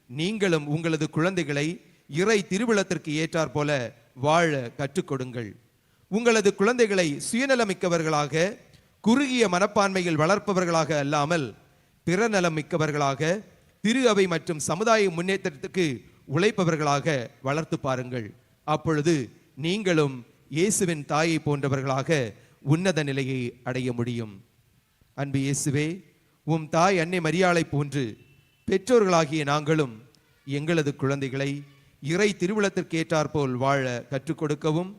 நீங்களும் உங்களது குழந்தைகளை இறை திருவிழத்திற்கு ஏற்றாற் போல வாழ கற்றுக் கொடுங்கள். உங்களது குழந்தைகளை சுயநலமிக்கவர்களாக, குறுகிய மனப்பான்மையில் வளர்ப்பவர்களாக அல்லாமல் பிறநலம் மிக்கவர்களாக, திரு அவை மற்றும் சமுதாய முன்னேற்றத்துக்கு உழைப்பவர்களாக வளர்த்து பாருங்கள். அப்பொழுது நீங்களும் இயேசுவின் தாயை போன்றவர்களாக உன்னத நிலையை அடைய முடியும். அன்பு இயேசுவே, உம் தாய் அன்னை மரியாளை போன்று பெற்றோர்களாகிய நாங்களும் எங்களது குழந்தைகளை இறை திருவிழத்திற்கு ஏற்றாற்போல் வாழ கற்றுக் கொடுக்கவும்,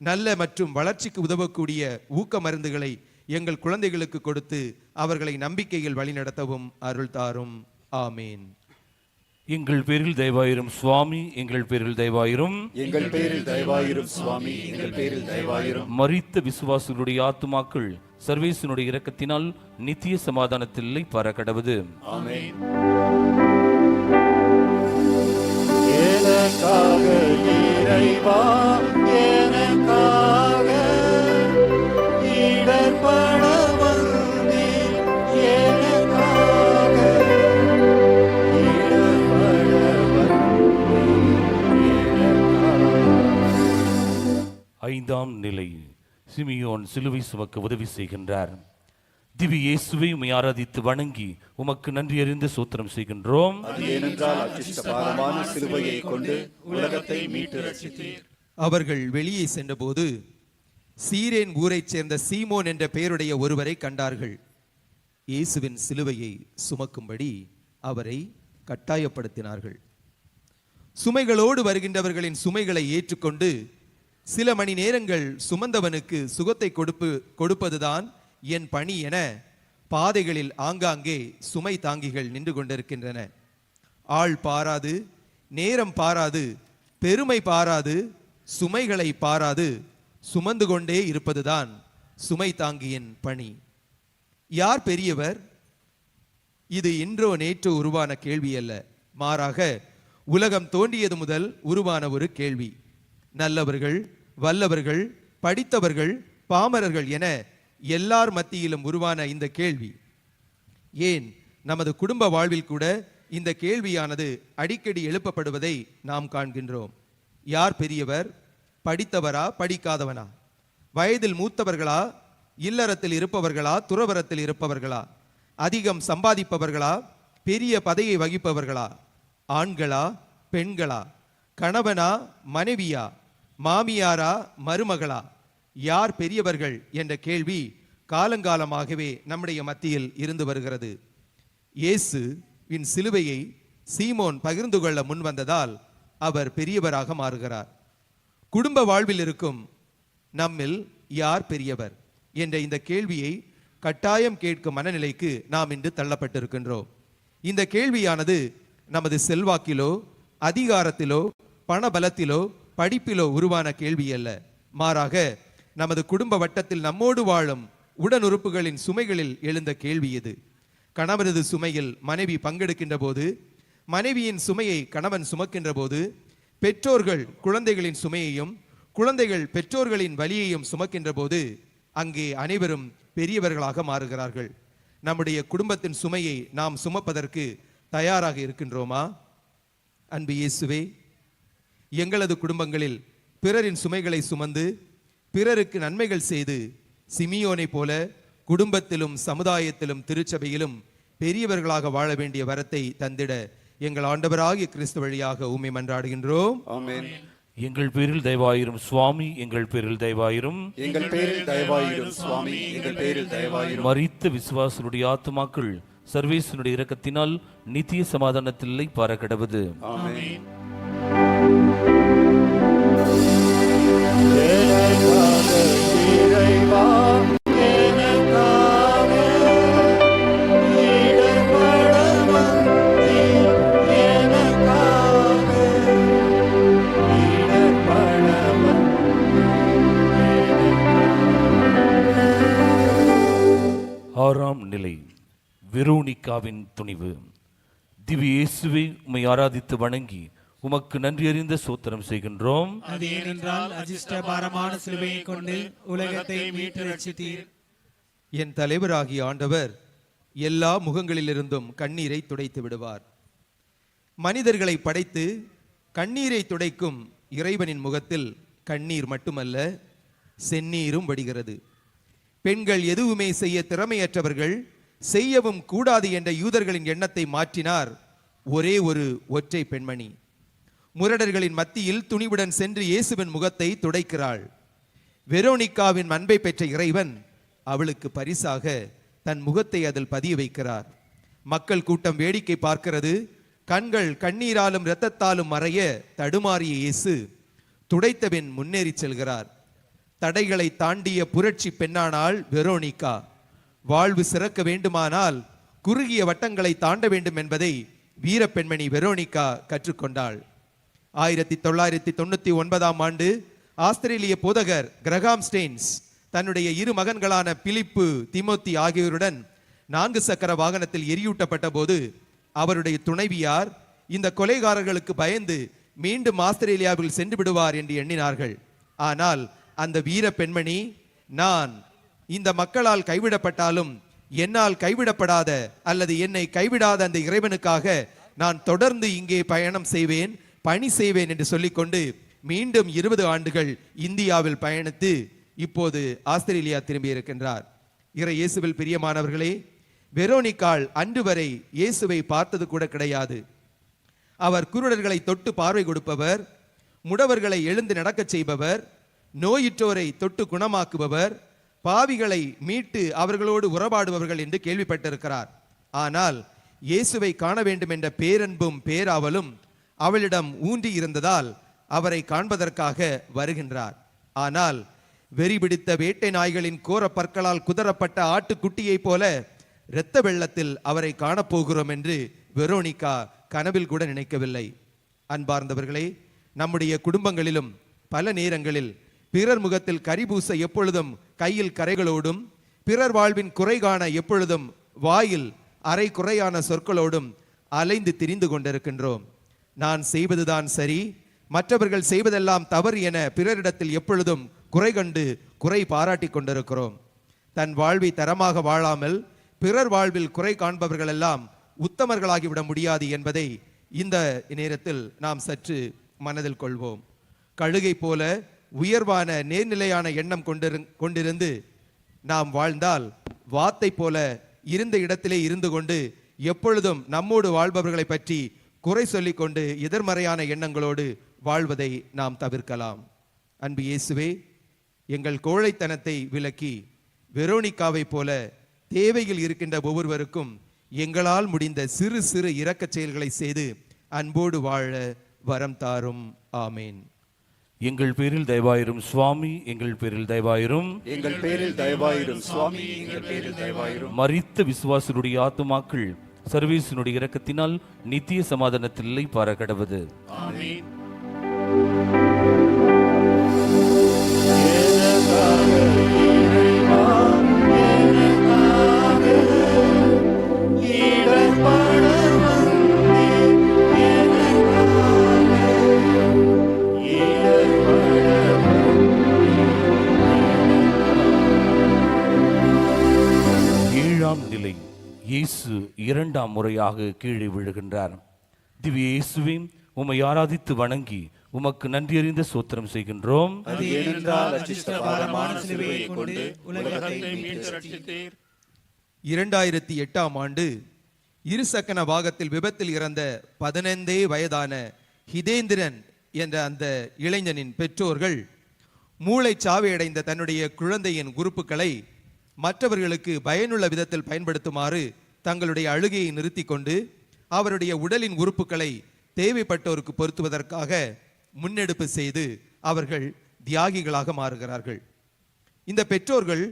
நல்ல மற்றும் வளர்ச்சிக்கு உதவக்கூடிய ஊக்க மருந்துகளை எங்கள் குழந்தைகளுக்கு கொடுத்து அவர்களை நம்பிக்கையில் வழிநடத்தவும் அருள் தாரும். ஆமேன். எங்கள் பேரில் தயவாயிரும் சுவாமி, எங்கள் பேரில் தயவாயிரும். எங்கள் பேரில் தயவாயிரும் சுவாமி, எங்கள் பேரில் தயவாயிரும். மரித்த விசுவாசிகளுடைய ஆத்துமாக்கள் சர்வேசனுடைய இரக்கத்தினால் நித்திய சமாதானத்தில் இல்லை பார கடவுது. ஆமென். எனக்காக இறைவா, எனக்காக இடர்பட வந்தீர், எனக்காக இடர்பட வந்தீர், எனக்காக. ஐந்தாம் நிலை. சிமியோன் சிலுவை சுமக்க உதவி செய்கின்றார். திவ்ய இயேசுவை உம்மை ஆராதித்து வணங்கி உமக்கு நன்றி அறிந்து சோத்திரம் செய்கின்றோம். அது ஏனென்றால் அச்சிஷ்டபாரமான சிலுவையை கொண்டு உலகத்தை மீட்டு ரட்சித்தீர். அவர்கள் வெளியே சென்றபோது சீரேன் ஊரைச் சேர்ந்த சீமோன் என்ற பெயருடைய ஒருவரை கண்டார்கள். இயேசுவின் சிலுவையை சுமக்கும்படி அவரை கட்டாயப்படுத்தினார்கள். சுமைகளோடு வருகின்றவர்களின் சுமைகளை ஏற்றுக்கொண்டு சில மணி நேரங்கள் சுமந்தவனுக்கு சுகத்தை கொடுப்பதுதான் என் பணி என பாதைகளில் ஆங்காங்கே சுமை தாங்கிகள் நின்று கொண்டிருக்கின்றன. ஆள் பாராது, நேரம் பாராது, பெருமை பாராது, சுமைகளை பாராது சுமந்து கொண்டே இருப்பதுதான் சுமை தாங்கியின் பணி. யார் பெரியவர்? இது இன்றோ நேற்றோ உருவான கேள்வி அல்ல, மாறாக உலகம் தோன்றியது முதல் உருவான ஒரு கேள்வி. நல்லவர்கள், வல்லவர்கள், படித்தவர்கள், பாமரர்கள் என எல்லார் மத்தியிலும் உருவான இந்த கேள்வி, ஏன் நமது குடும்ப வாழ்வில் கூட இந்த கேள்வியானது அடிக்கடி எழுப்பப்படுவதை நாம் காண்கின்றோம். யார் பெரியவர்? படித்தவரா, படிக்காதவனா? வயதில் மூத்தவர்களா, இல்லறத்தில் இருப்பவர்களா, துறவரத்தில் இருப்பவர்களா? அதிகம் சம்பாதிப்பவர்களா, பெரிய பதவியை வகிப்பவர்களா? ஆண்களா, பெண்களா? கணவனா, மனைவியா? மாமியாரா, மருமகளா? யார் பெரியவர்கள் என்ற கேள்வி காலங்காலமாகவே நம்முடைய மத்தியில் இருந்து வருகிறது. இயேசுவின் சிலுவையை சீமோன் பகிர்ந்து கொள்ள முன் வந்ததால் அவர் பெரியவராக மாறுகிறார். குடும்ப வாழ்வில் இருக்கும் நம்மில் யார் பெரியவர் என்ற இந்த கேள்வியை கட்டாயம் கேட்கும் மனநிலைக்கு நாம் இன்று தள்ளப்பட்டிருக்கின்றோம். இந்த கேள்வியானது நமது செல்வாக்கிலோ, அதிகாரத்திலோ, பணபலத்திலோ, படிப்பிலோ உருவான கேள்வி அல்ல, மாறாக நமது குடும்ப வட்டத்தில் நம்மோடு வாழும் உடன் உறுப்புகளின் சுமைகளில் எழுந்த கேள்வி இது. கணவனது சுமையில் மனைவி பங்கெடுக்கின்ற போது, மனைவியின் சுமையை கணவன் சுமக்கின்ற போது, பெற்றோர்கள் குழந்தைகளின் சுமையையும், குழந்தைகள் பெற்றோர்களின் வலியையும் சுமக்கின்ற போது அங்கே அனைவரும் பெரியவர்களாக மாறுகிறார்கள். நம்முடைய குடும்பத்தின் சுமையை நாம் சுமப்பதற்கு தயாராக இருக்கின்றோமா? அன்பு இயேசுவே, எங்களது குடும்பங்களில் பிறரின் சுமைகளை சுமந்து பிறருக்கு நன்மைகள் செய்து சிமியோனை போல குடும்பத்திலும் சமுதாயத்திலும் திருச்சபையிலும் பெரியவர்களாக வாழ வேண்டிய வரத்தை தந்திட எங்கள் ஆண்டவராகிய கிறிஸ்து வழியாக உம்மை மன்றாடுகின்றோம். ஆமென். எங்கள் பேரில் தயவாயிரும் சுவாமி, எங்கள் பேரில் தயவாயிரும். எங்கள் பேரில் தயவாயிரும் சுவாமி, எங்கள் பேரில் தயவாயிரும். மரித்த விசுவாசனுடைய ஆத்துமாக்கள் சர்வேசனுடைய இரக்கத்தினால் நித்திய சமாதானத்தில்லை பார கடவுது. ஆமென். ஆறாம் நிலை, வெரோனிக்காவின் துணிவு. திவ்ய இயேசுவை உம்மை ஆராதித்து வணங்கி உமக்கு நன்றி அறிந்த சோத்திரம் செய்கின்றோம். அது ஏனென்றால் அஜிஷ்டபாரமான சிலுவையை கொண்டு உலகத்தை மீட்டு ரட்சித்தீர். என் தலைவராகிய ஆண்டவர் எல்லா முகங்களிலிருந்தும் கண்ணீரை துடைத்து விடுவார். மனிதர்களை படைத்து கண்ணீரை துடைக்கும் இறைவனின் முகத்தில் கண்ணீர் மட்டுமல்ல, செந்நீரும் வடிகிறது. பெண்கள் எதுவுமே செய்ய திறமையற்றவர்கள், செய்யவும் கூடாது என்ற யூதர்களின் எண்ணத்தை மாற்றினார் ஒரே ஒரு ஒற்றை பெண்மணி. முரடர்களின் மத்தியில் துணிவுடன் சென்று இயேசுவின் முகத்தை துடைக்கிறாள். வெரோனிக்காவின் அன்பை பெற்ற இறைவன் அவளுக்கு பரிசாக தன் முகத்தை அதில் பதிய வைக்கிறார். மக்கள் கூட்டம் வேடிக்கை பார்க்கிறது. கண்கள் கண்ணீராலும் இரத்தத்தாலும் மறைய தடுமாறிய இயேசு துடைத்தபின் முன்னேறி செல்கிறார். தடைகளை தாண்டிய புரட்சி பெண்ணானால் வெரோனிக்கா. வாழ்வு சிறக்க வேண்டுமானால் குறுகிய வட்டங்களை தாண்ட வேண்டும் என்பதை வீரப்பெண்மணி வெரோனிக்கா கற்றுக்கொண்டாள். 1999 ஆண்டு ஆஸ்திரேலிய போதகர் கிரகாம் ஸ்டெயின்ஸ் தன்னுடைய இரு மகன்களான பிலிப்பு, திமோத்தி ஆகியோருடன் 4 சக்கர வாகனத்தில் எரியூட்டப்பட்ட போது அவருடைய துணைவியார் இந்த கொலைகாரர்களுக்கு பயந்து மீண்டும் ஆஸ்திரேலியாவில் சென்று விடுவார் என்று எண்ணினார்கள். ஆனால் அந்த வீர பெண்மணி, நான் இந்த மக்களால் கைவிடப்பட்டாலும் என்னால் கைவிடப்படாத அல்லது என்னை கைவிடாத அந்த இறைவனுக்காக நான் தொடர்ந்து இங்கே பயணம் செய்வேன், பணி செய்வேன் என்று சொல்லிக்கொண்டு மீண்டும் 20 ஆண்டுகள் இந்தியாவில் பயணித்து இப்போது ஆஸ்திரேலியா திரும்பி இருக்கின்றார். இறை இயேசுவில் பிரியமானவர்களே, வெரோனிக்காள் அன்று வரை இயேசுவை பார்த்தது கூட கிடையாது. அவர் குருடர்களை தொட்டு பார்வை கொடுப்பவர், முடவர்களை எழுந்து நடக்கச் செய்பவர், நோயுற்றோரை தொட்டு குணமாக்குபவர், பாவிகளை மீட்டு அவர்களோடு உறவாடுபவர்கள் என்று கேள்விப்பட்டிருக்கிறார். ஆனால் இயேசுவை காண வேண்டும் என்ற பேரன்பும் பேராவலும் அவளிடம் ஊன்றி இருந்ததால் அவரை காண்பதற்காக வருகின்றார். ஆனால் வெறி பிடித்த வேட்டை நாய்களின் கோர பற்களால் குதறப்பட்ட ஆட்டுக்குட்டியை போல இரத்த வெள்ளத்தில் அவரை காணப்போகிறோம் என்று வெரோனிக்கா கனவில் கூட நினைக்கவில்லை. அன்பார்ந்தவர்களே, நம்முடைய குடும்பங்களிலும் பல நேரங்களில் பிறர் முகத்தில் கரிபூச எப்பொழுதும் கையில் கரைகளோடும், பிறர் வாழ்வின் குறை காண எப்பொழுதும் வாயில் அரை குறையான சொற்களோடும் அலைந்து திரிந்து கொண்டிருக்கின்றோம். நான் செய்வதுதான் சரி, மற்றவர்கள் செய்வதெல்லாம் தவறு என பிறரிடத்தில் எப்பொழுதும் குறை கண்டு குறை பாராட்டி கொண்டிருக்கிறோம். தன் வாழ்வை தரமாக வாழாமல் பிறர் வாழ்வில் குறை காண்பவர்கள் எல்லாம் உத்தமர்களாகிவிட முடியாது என்பதை இந்த நேரத்தில் நாம் சற்று மனதில் கொள்வோம். கழுகை போல உயர்வான நேர்நிலையான எண்ணம் கொண்டிருந்து நாம் வாழ்ந்தால் வாத்தை போல இருந்த இடத்திலே இருந்து கொண்டு எப்பொழுதும் நம்மோடு வாழ்பவர்களை பற்றி குறை சொல்லிக் கொண்டு எதிர்மறையான எண்ணங்களோடு வாழ்வதை நாம் தவிர்க்கலாம். அன்பு இயேசுவே, எங்கள் கோழைத்தனத்தை விலக்கி வெரோனிக்காவை போல தேவையில் இருக்கின்ற ஒவ்வொருவருக்கும் எங்களால் முடிந்த சிறு சிறு இரக்கச் செயல்களை செய்து அன்போடு வாழ வரம் தாரும். ஆமேன். எங்கள் பேரில் தயவாயிரும் சுவாமி, எங்கள் பேரில் தயவாயிரும். எங்கள் பேரில் தயவாயிரும் சுவாமி, எங்கள் பேரில் தயவாயிரும். மரித்த விசுவாசனுடைய ஆத்துமாக்கள் சர்வேசனுடைய இரக்கத்தினால் நித்திய சமாதானத்தில்லை பார கடவுது. ஆமென். ஏழாம் நிலை, இயேசு 2ஆம் முறையாக கீழே விழுகின்றார். திவ்ய இயேசுவே, உம்மை ஆராதித்து வணங்கி உமக்கு நன்றியறிந்த சோத்திரம் செய்கின்றோம். அது ஏனென்றால் அச்சிஷ்ட பாரமான சிலுவையை கொண்டு உலகத்தை மீட்டு ரட்சித்தீர். 2008ஆம் ஆண்டு இருசக்கர வாகனத்தில் விபத்தில் இறந்த 15 வயதான ஹிதேந்திரன் என்ற அந்த இளைஞனின் பெற்றோர்கள் மூளைச்சாவையடைந்த தன்னுடைய குழந்தையின் உறுப்புகளை மற்றவர்களுக்கு பயனுள்ள விதத்தில் பயன்படுத்துமாறு தங்களுடைய அழுகையை நிறுத்தி கொண்டு அவருடைய உடலின் உறுப்புகளை தேவைப்பட்டோருக்கு பொருத்துவதற்காக முன்னெடுப்பு செய்து அவர்கள் தியாகிகளாக மாறுகிறார்கள். இந்த பெற்றோர்கள்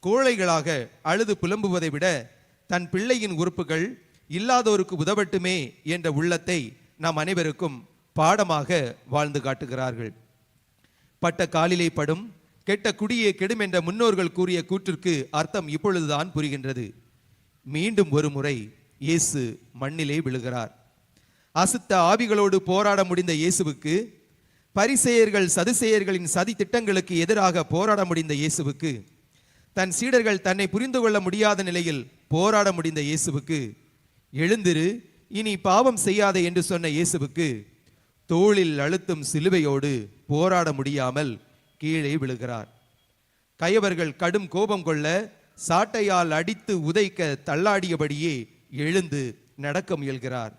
கோழைகளாக அழுது புலம்புவதை விட தன் பிள்ளையின் உறுப்புகள் இல்லாதோருக்கு உதவட்டுமே என்ற உள்ளத்தை நாம் அனைவருக்கும் பாடமாக வாழ்ந்து காட்டுகிறார்கள். பட்ட காலிலே படும் கெட்ட குடியே கெடும் என்ற முன்னோர்கள் கூறிய கூற்றிற்கு அர்த்தம் இப்பொழுதுதான் புரிகின்றது. மீண்டும் ஒரு முறை இயேசு மண்ணிலே விழுகிறார். அசுத்த ஆவிகளோடு போராட முடிந்த இயேசுவுக்கு, பரிசேயர்கள் சதுசேயர்களின் சதி திட்டங்களுக்கு எதிராக போராட முடிந்த இயேசுவுக்கு, தன் சீடர்கள் தன்னை புரிந்து கொள்ள முடியாத நிலையில் போராட முடிந்த இயேசுவுக்கு, எழுந்திரு இனி பாவம் செய்யாதே என்று சொன்ன இயேசுவுக்கு தோளில் அழுத்தும் சிலுவையோடு போராட முடியாமல் கீழே விழுகிறார். கயவர்கள் கடும் கோபம் கொள்ள சாட்டையால் அடித்து உதைக்க தள்ளாடியபடியே எழுந்து நடக்க முயல்கிறார்.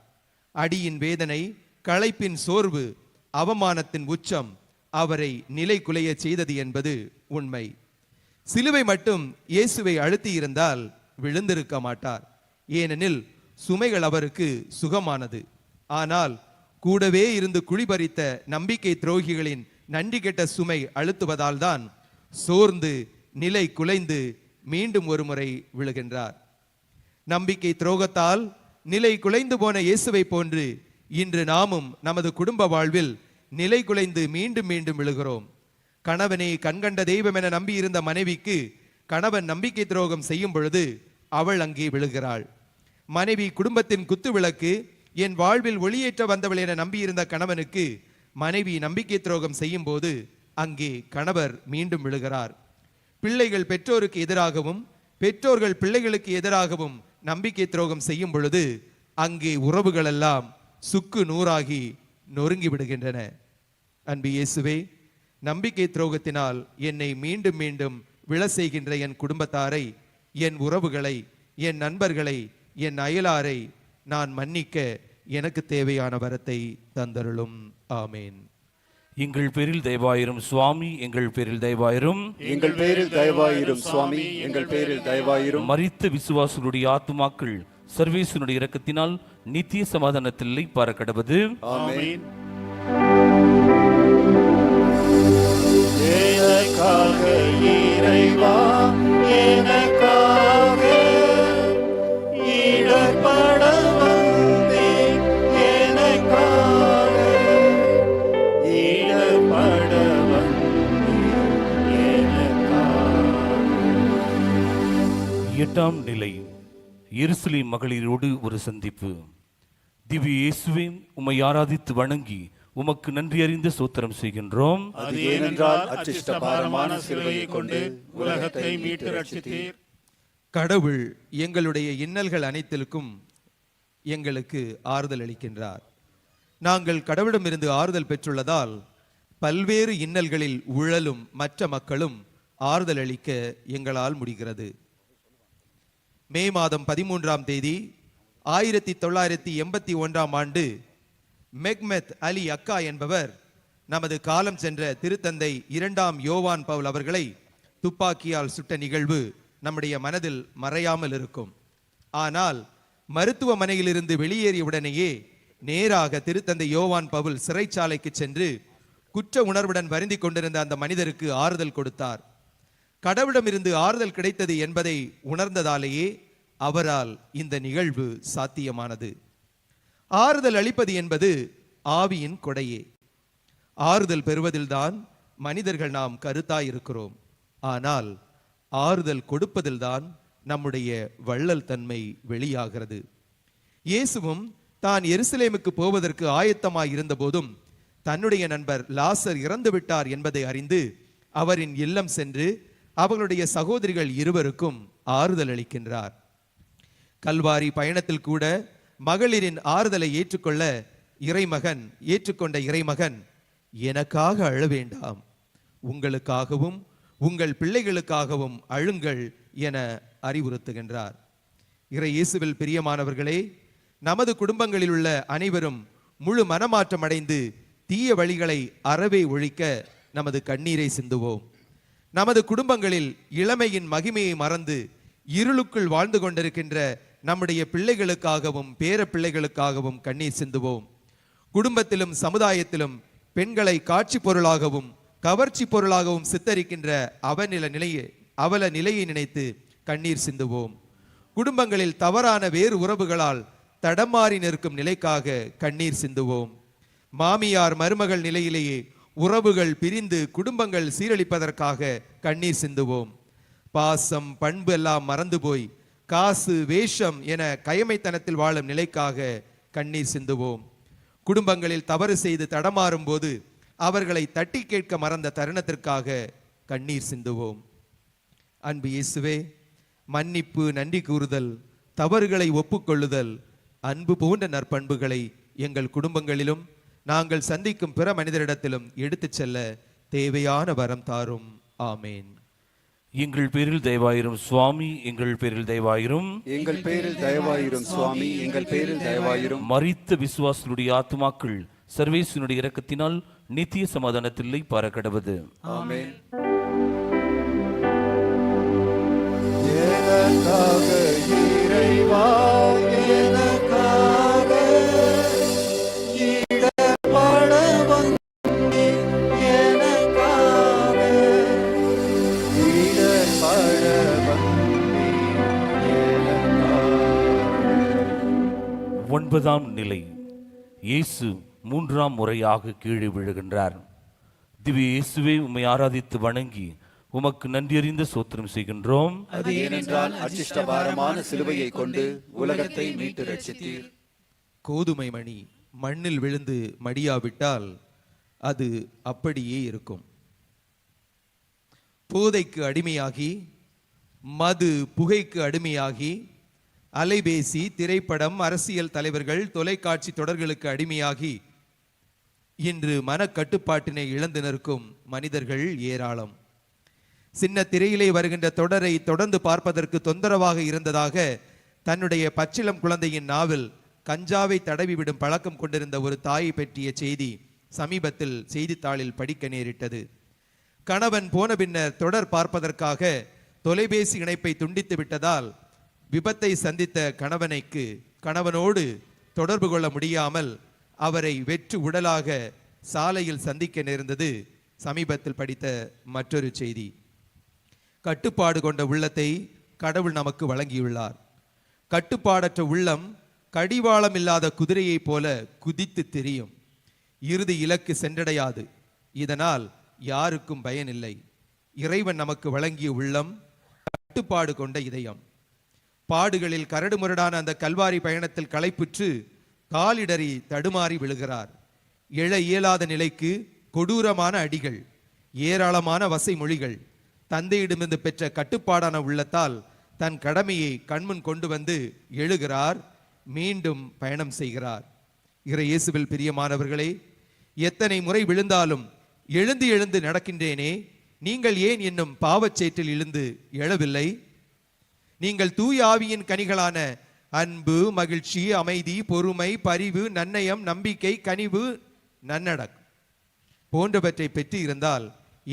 அடியின் வேதனை, களைப்பின் சோர்வு, அவமானத்தின் உச்சம் அவரை நிலை குலைய செய்தது என்பது உண்மை. சிலுவை மட்டும் இயேசுவை அழுத்தி இருந்தால் விழுந்திருக்க மாட்டார். ஏனெனில் சுமைகள் அவருக்கு சுகமானது. ஆனால் கூடவே இருந்து குழிபறித்த நம்பிக்கை துரோகிகளின் நன்றி கெட்ட சுமை அழுத்துவதால் தான் சோர்ந்து நிலை குலைந்து மீண்டும் ஒரு முறை விழுகின்றார். நம்பிக்கை துரோகத்தால் நிலை குலைந்து போன இயேசுவை போன்று இன்று நாமும் நமது குடும்ப வாழ்வில் நிலை குலைந்து மீண்டும் மீண்டும் விழுகிறோம். கணவனை கண்கண்ட தெய்வம் என நம்பியிருந்த மனைவிக்கு கணவன் நம்பிக்கை துரோகம் செய்யும் பொழுது அவள் அங்கே விழுகிறாள். மனைவி குடும்பத்தின் குத்து விளக்கு, என் வாழ்வில் ஒளியேற்ற வந்தவள் என நம்பியிருந்த கணவனுக்கு மனைவி நம்பிக்கை துரோகம் செய்யும் போது அங்கே கணவர் மீண்டும் விழுகிறார். பிள்ளைகள் பெற்றோருக்கு எதிராகவும் பெற்றோர்கள் பிள்ளைகளுக்கு எதிராகவும் நம்பிக்கை துரோகம் செய்யும் பொழுது அங்கே உறவுகள் எல்லாம் சுக்கு நூறாகி நொறுங்கி விடுகின்றன. அன்பு இயேசுவே, நம்பிக்கை துரோகத்தினால் என்னை மீண்டும் மீண்டும் விழ செய்கின்ற என் குடும்பத்தாரை, என் உறவுகளை, என் நண்பர்களை, என் அயலாரை நான் மன்னிக்க எனக்கு தேவையான வரத்தை தந்தருளும். ஆமேன். எங்கள் பேரில் தயவாயிரும் சுவாமி, எங்கள் பேரில் தயவாயிரும். எங்கள் பேரில் தயவாயிரும் சுவாமி, எங்கள் பேரில் தயவாயிரும். மரித்த விசுவாசுடைய ஆத்துமாக்கள் சர்வேசனுடைய இரக்கத்தினால் நித்திய சமாதானத்தில் பறக்கடவது. ஆமென். எனக்காக இறைவா, எனக்காக இடர்பட வந்தேன், எனக்காக இடர்பட வந்தேன், எனக்காக. 8ஆம் நிலை, எருசலேம் மகளிரோடு ஒரு சந்திப்பு. திவ்ய இயேசுவே, உம்மை ஆராதித்து வணங்கி உமக்கு நன்றி அறிந்த சோத்திரம் செய்கின்றோம். அது ஏனென்றால் அச்சிஷ்ட பாரமான சிலுவையை கொண்டு உலகத்தை மீட்டு ரட்சித்தீர். கடவுள் எங்களுடைய இன்னல்கள் அனைத்திற்கும் எங்களுக்கு ஆறுதல் அளிக்கின்றார். நாங்கள் கடவுளிடமிருந்து ஆறுதல் பெற்றுள்ளதால் பல்வேறு இன்னல்களில் உழலும் மற்ற மக்களும் ஆறுதல் அளிக்க எங்களால் முடிகிறது. மே மாதம் 13ஆம் தேதி 1981ஆம் ஆண்டு மெக்மெத் அலி அக்கா என்பவர் நமது காலம் சென்ற திருத்தந்தை 2ஆம் யோவான் பவுல் அவர்களை துப்பாக்கியால் சுட்ட நிகழ்வு நம்முடைய மனதில் மறையாமல் இருக்கும். ஆனால் மருத்துவமனையிலிருந்து வெளியேறியவுடனேயே நேராக திருத்தந்தை யோவான் பவுல் சிறைச்சாலைக்கு சென்று குற்ற உணர்வுடன் வருந்தி கொண்டிருந்த அந்த மனிதருக்கு ஆறுதல் கொடுத்தார். கடவுளிடமிருந்து ஆறுதல் கிடைத்தது என்பதை உணர்ந்ததாலேயே அவரால் இந்த நிகழ்வு சாத்தியமானது. ஆறுதல் அளிப்பது என்பது ஆவியின் கொடையே. ஆறுதல் பெறுவதில்தான் மனிதர்கள் நாம் கருத்தாயிருக்கிறோம். ஆனால் ஆறுதல் கொடுப்பதில்தான் நம்முடைய வள்ளல் தன்மை வெளியாகிறது. இயேசுவும் தான் எருசலேமுக்கு போவதற்கு ஆயத்தமாய் இருந்த போதும் தன்னுடைய நண்பர் லாசர் இறந்து விட்டார் என்பதை அறிந்து அவரின் இல்லம் சென்று அவர்களுடைய சகோதரிகள் இருவருக்கும் ஆறுதல் அளிக்கின்றார். கல்வாரி பயணத்தில் கூட மகளிரின் ஆறுதலை ஏற்றுக்கொண்ட இறைமகன் எனக்காக அழ வேண்டாம், உங்களுக்காகவும் உங்கள் பிள்ளைகளுக்காகவும் அழுங்கள் என அறிவுறுத்துகின்றார். இறை இயேசுவில் பிரியமானவர்களே, நமது குடும்பங்களில் உள்ள அனைவரும் முழு மனமாற்றம் அடைந்து தீய வழிகளை அறவே ஒழிக்க நமது கண்ணீரை சிந்துவோம். நமது குடும்பங்களில் இளமையின் மகிமையை மறந்து இருளுக்குள் வாழ்ந்து கொண்டிருக்கின்ற நம்முடைய பிள்ளைகளுக்காகவும் பேர பிள்ளைகளுக்காகவும் கண்ணீர் சிந்துவோம். குடும்பத்திலும் சமுதாயத்திலும் பெண்களை காட்சி பொருளாகவும் கவர்ச்சி பொருளாகவும் சித்தரிக்கின்ற அவல நிலையை நினைத்து கண்ணீர் சிந்துவோம். குடும்பங்களில் தவறான வேறு உறவுகளால் தடமாறி நிற்கும் நிலைக்காக கண்ணீர் சிந்துவோம். மாமியார் மருமகள் நிலையிலேயே உறவுகள் பிரிந்து குடும்பங்கள் சீரழிப்பதற்காக கண்ணீர் சிந்துவோம். பாசம் பண்பு எல்லாம் மறந்து போய் காசு வேஷம் என கயமைத்தனத்தில் வாழும் நிலைக்காக கண்ணீர் சிந்துவோம். குடும்பங்களில் தவறு செய்து தடமாறும் போது அவர்களை தட்டி கேட்க மறந்த தருணத்திற்காக கண்ணீர் சிந்துவோம். அன்பு இயேசுவே, மன்னிப்பு, நன்றி கூறுதல், தவறுகளை ஒப்புக்கொள்ளுதல், அன்பு போன்ற நற்பண்புகளை எங்கள் குடும்பங்களிலும் நாங்கள் சந்திக்கும் பிற மனிதரிடத்திலும் எடுத்துச் செல்ல தேவையான வரம் தாரும். ஆமேன். எங்கள் பேரில் தயவாயிரும் சுவாமி, எங்கள் பேரில் தயவாயிரும். எங்கள் பேரில் தயவாயிரும் சுவாமி, எங்கள் பேரில் தயவாயிரும். மரித்த விசுவாசனுடைய ஆத்துமாக்கள் சர்வேசனுடைய இரக்கத்தினால் நித்திய சமாதானத்தில்லை பறக்கடவது. ஆமென். எனக்காக இறைவா, எனக்காக இடர்பட வந்தீர், எனக்காக இடர்பட வந்தீர், எனக்காக. 9ஆம் நிலை. இயேசு 3ஆம் முறையாக கீழே விழுகின்றார். திவ்ய இயேசுவே, உம்மை ஆராதித்து வணங்கி உமக்கு நன்றியறிந்த சோத்திரம் செய்கின்றோம். அது ஏனென்றால் அச்சிஷ்டபாரமான சிலுவையை கொண்டு உலகத்தை மீட்டு ரட்சித்தீர். கோதுமை மணி மண்ணில் விழுந்து மடியாவிட்டால் அது அப்படியே இருக்கும். போதைக்கு அடிமையாகி, மது புகைக்கு அடிமையாகி, அலைபேசி, திரைப்படம், அரசியல் தலைவர்கள், தொலைக்காட்சி தொடர்களுக்கு அடிமையாகி இன்று மனக்கட்டுப்பாட்டினை இழந்து நிற்கும் மனிதர்கள் ஏராளம். சின்ன திரையிலே வருகின்ற தொடரை தொடர்ந்து பார்ப்பதற்கு தொந்தரவாக இருந்ததாக தன்னுடைய பச்சிளம் குழந்தையின் நாவில் கஞ்சாவை தடவிவிடும் பழக்கம் கொண்டிருந்த ஒரு தாயை பற்றிய செய்தி சமீபத்தில் செய்தித்தாளில் படிக்க நேரிட்டது. கணவன் போன பின்னர் தொடர் பார்ப்பதற்காக தொலைபேசி இணைப்பை துண்டித்து விட்டதால் விபத்தை சந்தித்த கணவனோடு தொடர்பு கொள்ள முடியாமல் அவரை வெற்று உடலாக சாலையில் சந்திக்க நேர்ந்தது சமீபத்தில் படித்த மற்றொரு செய்தி. கட்டுப்பாடு கொண்ட உள்ளத்தை கடவுள் நமக்கு வழங்கியுள்ளார். கட்டுப்பாடற்ற உள்ளம் கடிவாளம் இல்லாத குதிரையைப் போல குதித்து திரியும், இறுதி இலக்கு சென்றடையாது. இதனால் யாருக்கும் பயனில்லை. இறைவன் நமக்கு வழங்கிய உள்ளம் கட்டுப்பாடு கொண்ட இதயம். பாடுகளில் கரடுமுரடான அந்த கல்வாரி பயணத்தில் களைப்புற்று காலிடறி தடுமாறி விழுகிறார். எழ இயலாத நிலைக்கு கொடூரமான அடிகள், ஏராளமான வசை மொழிகள். தந்தையிடமிருந்து பெற்ற கட்டுப்பாடான உள்ளத்தால் தன் கடமையை கண்முன் கொண்டு வந்து எழுகிறார், மீண்டும் பயணம் செய்கிறார். இறை இயேசுவில் பிரியமானவர்களே, எத்தனை முறை விழுந்தாலும் எழுந்து எழுந்து நடக்கின்றேனே, நீங்கள் ஏன் என்னும் பாவச்சேற்றில் இழுந்து எழவில்லை? நீங்கள் தூய ஆவியின் கனிகளான அன்பு, மகிழ்ச்சி, அமைதி, பொறுமை, பரிவு, நன்னயம், நம்பிக்கை, கனிவு, நன்னடக்கம் போன்றவற்றை பெற்று இருந்தால்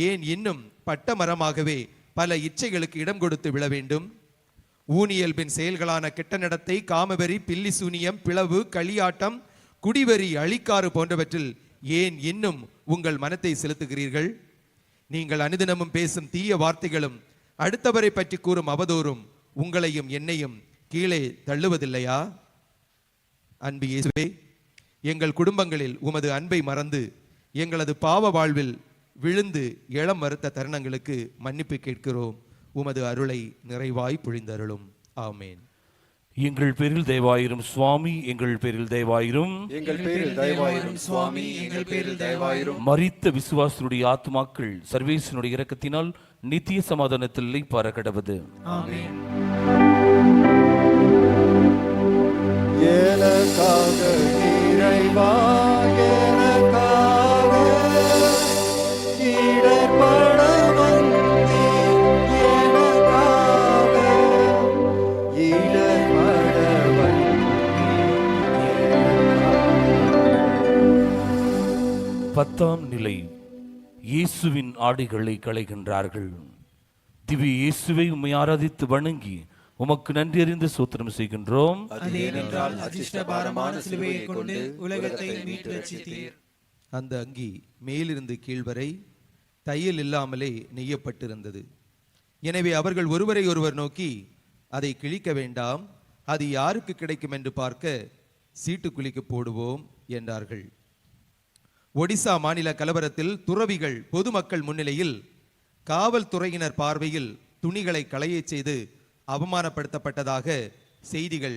ஏன் இன்னும் பட்ட மரமாகவே பல இச்சைகளுக்கு இடம் கொடுத்து விழ வேண்டும்? ஊனியல்பின் செயல்களான கெட்ட நடத்தை, காமவெறி, பில்லி சூனியம், பிளவு, களியாட்டம், குடிவெறி, அழிக்காறு போன்றவற்றில் ஏன் இன்னும் உங்கள் மனத்தை செலுத்துகிறீர்கள்? நீங்கள் அனுதினமும் பேசும் தீய வார்த்தைகளும் அடுத்தவரை பற்றி கூறும் அவதூறும் உங்களையும் என்னையும் கீழே தள்ளுவதில்லையா? அன்பு இயேசுவே, எங்கள் குடும்பங்களில் உமது அன்பை மறந்து எங்களது பாவ வாழ்வில் விழுந்து இளம் மறுத்த தருணங்களுக்கு மன்னிப்பு கேட்கிறோம். உமது அருளை நிறைவாய் பொழிந்தருளும். ஆமேன். எங்கள் பேரில் தயவாயிரும் சுவாமி, எங்கள் பேரில் தயவாயிரும். எங்கள் பேரில் தயவாயிரும் சுவாமி, எங்கள் பேரில் தயவாயிரும். மரித்த விசுவாசனுடைய ஆத்துமாக்கள் சர்வேசனுடைய இரக்கத்தினால் நித்திய சமாதானத்தில் பறக்கடவது. ஆமென். எனக்காக இறைவா, எனக்காக 10ஆம் நிலை. இயேசுவின் ஆடைகளை களைகின்றார்கள். திவ்ய இயேசுவை உம்மை ஆராதித்து வணங்கி உமக்கு நன்றி அறிந்து சோத்திரம் செய்கின்றோம். அது ஏனென்றால் அதிர்ஷ்டபாரமான சிலுவையை கொண்டு உலகத்தை மீட்டு ரட்சித்தீர். அந்த அங்கி மேலிருந்து கீழ்வரை தையல் இல்லாமலே நெய்யப்பட்டிருந்தது. எனவே அவர்கள் ஒருவரை ஒருவர் நோக்கி, அதை கிழிக்க வேண்டாம், அது யாருக்கு கிடைக்கும் என்று பார்க்க சீட்டு குலுக்கி போடுவோம் என்றார்கள். ஒடிசா மாநில கலவரத்தில் துறவிகள் பொதுமக்கள் முன்னிலையில் காவல்துறையினர் பார்வையில் துணிகளை களையச் செய்து அவமானப்படுத்தப்பட்டதாக செய்திகள்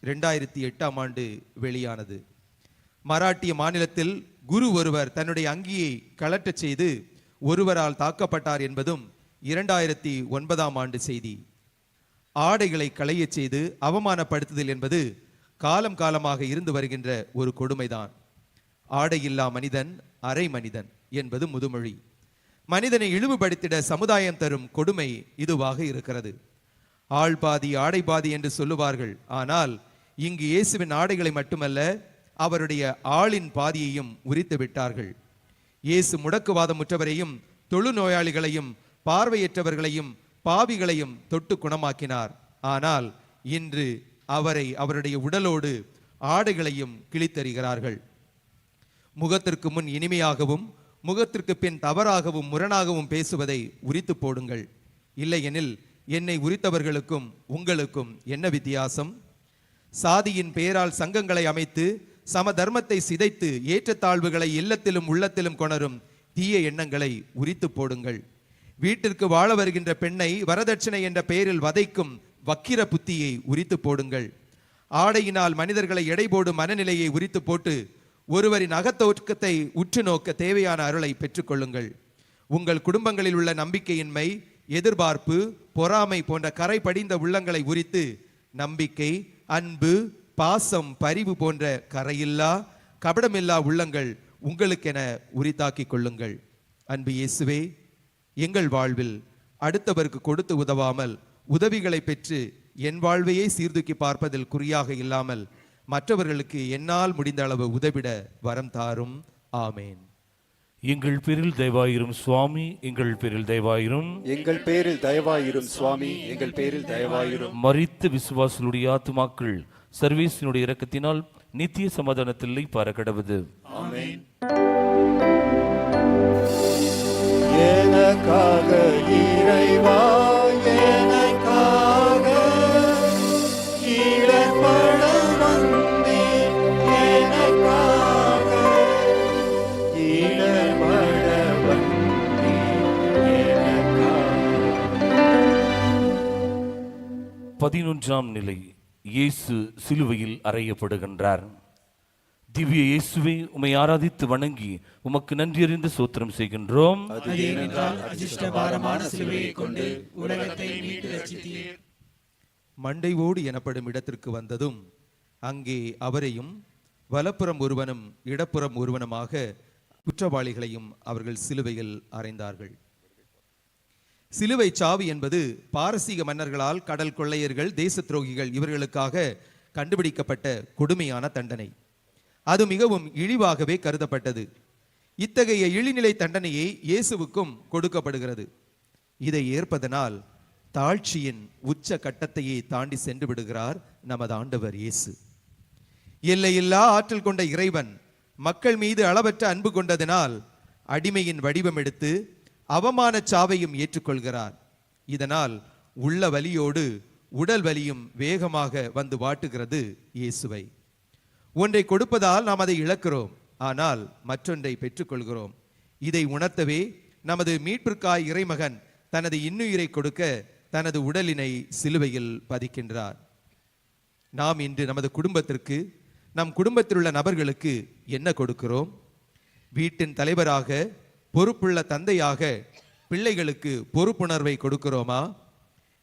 2008ஆம் ஆண்டு வெளியானது. மராட்டிய மாநிலத்தில் குரு ஒருவர் தன்னுடைய அங்கியை கழற்றச் செய்து ஒருவரால் தாக்கப்பட்டார் என்பதும் 2009ஆம் ஆண்டு செய்தி. ஆடைகளை களையச் செய்து அவமானப்படுத்துதல் என்பது காலம் காலமாக இருந்து வருகின்ற ஒரு கொடுமைதான். ஆடையில்லா மனிதன் அரை மனிதன் என்பது முதுமொழி. மனிதனை இழிவுபடுத்திட சமுதாயம் தரும் கொடுமை இதுவாக இருக்கிறது. ஆள் பாதி ஆடை பாதி என்று சொல்லுவார்கள். ஆனால் இங்கு இயேசுவின் ஆடைகளை மட்டுமல்ல, அவருடைய ஆளின் பாதியையும் உரித்து விட்டார்கள். இயேசு முடக்குவாதமுற்றவரையும் தொழுநோயாளிகளையும் பார்வையற்றவர்களையும் பாவிகளையும் தொட்டு குணமாக்கினார். ஆனால் இன்று அவரை அவருடைய உடலோடு ஆடைகளையும் கிழித்தறிகிறார்கள். முகத்திற்கு முன் இனிமையாகவும் முகத்திற்கு பின் தவறாகவும் முரணாகவும் பேசுவதை உரித்து போடுங்கள். இல்லையெனில் என்னை உரித்தவர்களுக்கும் உங்களுக்கும் என்ன வித்தியாசம்? சாதியின் பெயரால் சங்கங்களை அமைத்து சம தர்மத்தை சிதைத்து ஏற்றத்தாழ்வுகளை இல்லத்திலும் உள்ளத்திலும் கொணரும் தீய எண்ணங்களை உரித்து போடுங்கள். வீட்டிற்கு வாழ வருகின்ற பெண்ணை வரதட்சணை என்ற பெயரில் வதைக்கும் வக்கிர புத்தியை உரித்து போடுங்கள். ஆடையினால் மனிதர்களை எடை போடும் மனநிலையை உரித்து போட்டு ஒருவரின் அகத்தோற்றத்தை உற்று நோக்க தேவையான அருளை பெற்றுக்கொள்ளுங்கள். உங்கள் குடும்பங்களில் உள்ள நம்பிக்கையின்மை, எதிர்பார்ப்பு, பொறாமை போன்ற கரை படிந்த உள்ளங்களை உரித்து நம்பிக்கை, அன்பு, பாசம், பரிவு போன்ற கரையில்லா கபடமில்லா உள்ளங்கள் உங்களுக்கென உரித்தாக்கிக் கொள்ளுங்கள். அன்பு இயேசுவே, எங்கள் வாழ்வில் அடுத்தவருக்கு கொடுத்து உதவாமல் உதவிகளை பெற்று என் வாழ்வையே சீர்தூக்கி பார்ப்பதில் குறியாக இல்லாமல் மற்றவர்களுக்கு என்னால் முடிந்த அளவு உதவிட வரம் தாரும். ஆமேன். எங்கள் பேரில் தயவாயிரும் சுவாமி, எங்கள் பேரில் தயவாயிரும். எங்கள் பேரில் தயவாயிரும் சுவாமி, எங்கள் பேரில் தயவாயிரும். மரித்த விசுவாசிகளுடைய ஆத்துமாக்கள் சர்வீசினுடைய இரக்கத்தினால் நித்திய சமாதானத்தில் பறக்கடவது. ஆமென். எனக்காக இறைவா, எனக்காக இடர்பட வந்தீர், எனக்காக இடர்பட வந்தீர், எனக்காக. 11ஆம் நிலை. இயேசு சிலுவையில் அறையப்படுகின்றார். திவ்ய இயேசுவை உம்மை ஆராதித்து வணங்கி உமக்கு நன்றி அறிந்து சோத்திரம் செய்கின்றோம். அது ஏனென்றால் அதிர்ஷ்டபாரமான சிலுவையை கொண்டு உலகத்தை மீட்டு ரட்சித்தீர். மண்டை ஓடு எனப்படும் இடத்திற்கு வந்ததும் அங்கே அவரையும் வலப்புறம் ஒருவனும் இடப்புறம் ஒருவனுமாக குற்றவாளிகளையும் அவர்கள் சிலுவையில் அறைந்தார்கள். சிலுவை சாவு என்பது பாரசீக மன்னர்களால் கடல் கொள்ளையர்கள், தேச துரோகிகள் இவர்களுக்காக கண்டுபிடிக்கப்பட்ட கொடுமையான தண்டனை. அது மிகவும் இழிவாகவே கருதப்பட்டது. இத்தகைய இழிநிலை தண்டனையை இயேசுவுக்கும் கொடுக்கப்படுகிறது. இதை ஏற்பதனால் தாழ்ச்சியின் உச்ச கட்டத்தையே தாண்டி சென்று விடுகிறார் நமது ஆண்டவர் இயேசு. எல்லையில்லா ஆற்றல் கொண்ட இறைவன் மக்கள் மீது அளவற்ற அன்பு கொண்டதினால் அடிமையின் வடிவம் எடுத்து அவமான சாவையும் ஏற்றுக்கொள்கிறார். இதனால் உள்ள வலியோடு உடல் வலியும் வேகமாக வந்து வாட்டுகிறது இயேசுவை. ஒன்றை கொடுப்பதால் நாம் அதை இழக்கிறோம், ஆனால் மற்றொன்றை பெற்றுக்கொள்கிறோம். இதை உணர்த்தவே நமது மீட்பிற்காய் இறைமகன் தனது இன்னுயிரை கொடுக்க தனது உடலினை சிலுவையில் பதிக்கின்றார். நாம் இன்று நமது குடும்பத்திற்கு, நம் குடும்பத்தில் உள்ள நபர்களுக்கு என்ன கொடுக்கிறோம்? வீட்டின் தலைவராக, பொறுப்புள்ள தந்தையாக பிள்ளைகளுக்கு பொறுப்புணர்வை கொடுக்கிறோமா?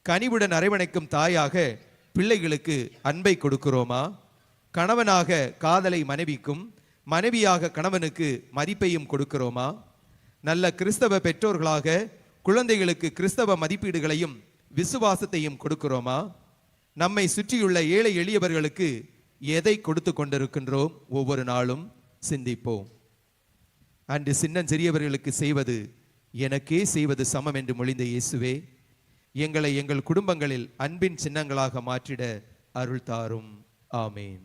கனிவுடன் அரவணைக்கும் தாயாக பிள்ளைகளுக்கு அன்பை கொடுக்கிறோமா? கணவனாக காதலை மனைவிக்கும், மனைவியாக கணவனுக்கு மதிப்பையும் கொடுக்கிறோமா? நல்ல கிறிஸ்தவ பெற்றோர்களாக குழந்தைகளுக்கு கிறிஸ்தவ மதிப்பீடுகளையும் விசுவாசத்தையும் கொடுக்கிறோமா? நம்மை சுற்றியுள்ள ஏழை எளியவர்களுக்கு எதை கொடுத்து கொண்டிருக்கின்றோம்? ஒவ்வொரு நாளும் சிந்திப்போம். அன்று சின்னஞ்சிறியவர்களுக்கு செய்வது எனக்கே செய்வது சமம் என்று மொழிந்த இயேசுவே, எங்களை எங்கள் குடும்பங்களில் அன்பின் சின்னங்களாக மாற்றிட அருள் தாரும். ஆமேன்.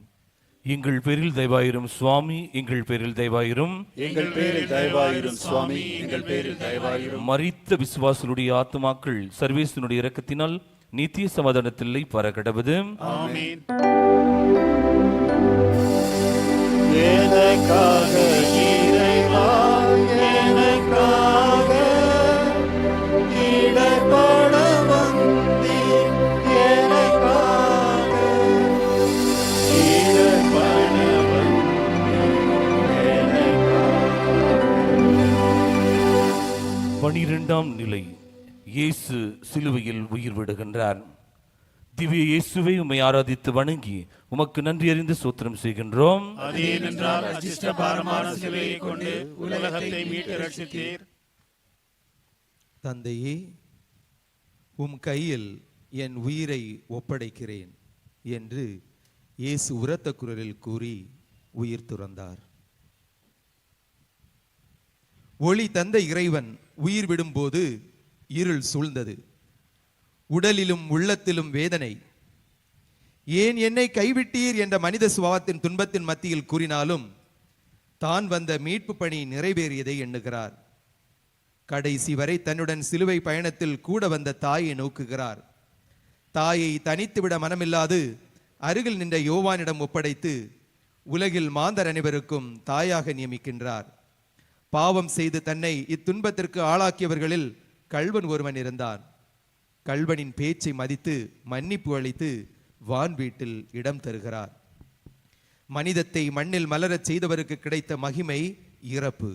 எங்கள் பேரில் தயவாயிரும் சுவாமி, எங்கள் பேரில் தயவாயிரும். எங்கள் பேரில் தயவாயிரும் சுவாமி, எங்கள் பேரில் தயவாயிரும். மரித்த விசுவாசுடைய ஆத்துமாக்கள் சர்வேசனுடைய இரக்கத்தினால் நித்திய சமாதானத்தில்லை பரகடவது. ஆமென். எனக்காக இறைவா, எனக்காக இடர்பட வந்தீர், எனக்காக இடர்பட வந்தீர், எனக்காக. 12ஆம் நிலை. இயேசு சிலுவையில் உயிர் விடுகின்றார். திவ்ய இயேசுவை உம்மை ஆராதித்து வணங்கி உமக்கு நன்றி அறிந்து சோத்திரம் செய்கின்றோம். அது ஏனென்றால் அச்சிஷ்ட பாரமான சிலுவையை கொண்டு உலகத்தை மீட்டு ரட்சித்தீர். தந்தையே, உம் கையில் என் உயிரை ஒப்படைக்கிறேன் என்று இயேசு உரத்த குரலில் கூறி உயிர் துறந்தார். ஒளி தந்த இறைவன் உயிர் விடும்போது இருள் சூழ்ந்தது. உடலிலும் உள்ளத்திலும் வேதனை. ஏன் என்னை கைவிட்டீர் என்ற மனித சுபாவத்தின் துன்பத்தின் மத்தியில் கூறினாலும் தான் வந்த மீட்பு பணி நிறைவேறியதை எண்ணுகிறார். கடைசி வரை தன்னுடன் சிலுவை பயணத்தில் கூட வந்த தாயை நோக்குகிறார். தாயை தனித்துவிட மனமில்லாது அருகில் நின்ற யோவானிடம் ஒப்படைத்து உலகில் மாந்தர் அனைவருக்கும் தாயாக நியமிக்கின்றார். பாவம் செய்து தன்னை இத்துன்பத்திற்கு ஆளாக்கியவர்களில் கள்வன் ஒருவன் இருந்தான். கள்வனின் பேச்சை மதித்து மன்னிப்பு அளித்து வான் வீட்டில் இடம் தருகிறார். மனிதத்தை மண்ணில் மலரச் செய்தவருக்கு கிடைத்த மகிமை இறப்பு.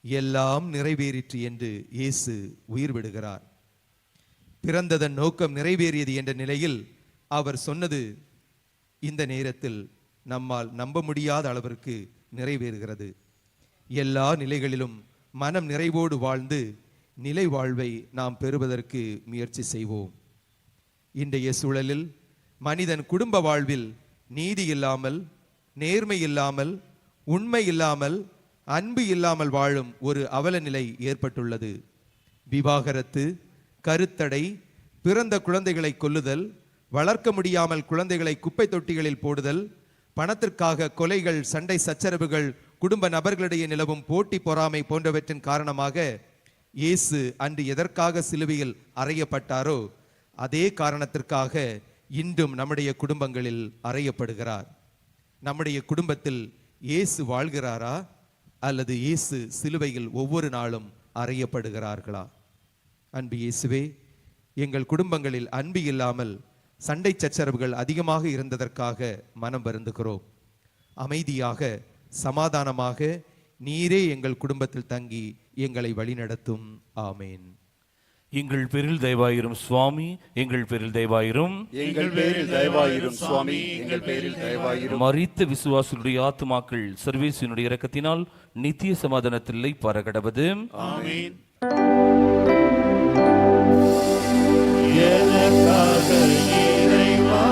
எல்லாம் நிறைவேறிற்று என்று இயேசு உயிர் விடுகிறார். பிறந்ததன் நோக்கம் நிறைவேறியது என்ற நிலையில் அவர் சொன்னது இந்த நேரத்தில் நம்மால் நம்ப முடியாத அளவிற்கு நிறைவேறுகிறது. எல்லா நிலைகளிலும் மனம் நிறைவோடு வாழ்ந்து நிலை வாழ்வை நாம் பெறுவதற்கு முயற்சி செய்வோம். இன்றைய சூழலில் மனிதன் குடும்ப வாழ்வில் நீதி இல்லாமல், நேர்மை இல்லாமல், உண்மை இல்லாமல், அன்பு இல்லாமல் வாழும் ஒரு அவல நிலை ஏற்பட்டுள்ளது. விவாகரத்து, கருத்தடை, பிறந்த குழந்தைகளை கொல்லுதல், வளர்க்க முடியாமல் குழந்தைகளை குப்பை தொட்டிகளில் போடுதல், பணத்திற்காக கொலைகள், சண்டை சச்சரவுகள், குடும்ப நபர்களிடையே நிலவும் போட்டி பொறாமை போன்றவற்றின் காரணமாக இயேசு அன்று எதற்காக சிலுவையில் அறையப்பட்டாரோ அதே காரணத்திற்காக இன்றும் நம்முடைய குடும்பங்களில் அறையப்படுகிறார். நம்முடைய குடும்பத்தில் இயேசு வாழ்கிறாரா அல்லது இயேசு சிலுவையில் ஒவ்வொரு நாளும் அறையப்படுகிறார்களா? அன்பு இயேசுவே, எங்கள் குடும்பங்களில் அன்பு இல்லாமல் சண்டை சச்சரவுகள் அதிகமாக இருந்ததற்காக மனம் வருந்துகிறோம். அமைதியாக, சமாதானமாக நீரே எங்கள் குடும்பத்தில் தங்கி எங்களை வழிநடத்தும். ஆமேன். எங்கள் பேரில் தயவாயிரும் சுவாமி, எங்கள் பேரில் தயவாயிரும். எங்கள் பேரில் தயவாயிரும் சுவாமி, எங்கள் பேரில் தயவாயிரும். மரித்த விசுவாசுடைய ஆத்துமாக்கள் சர்வேசினுடைய இரக்கத்தினால் நித்திய சமாதானத்தில்லை பரகடவது. ஆமென். எனக்காக இறைவா,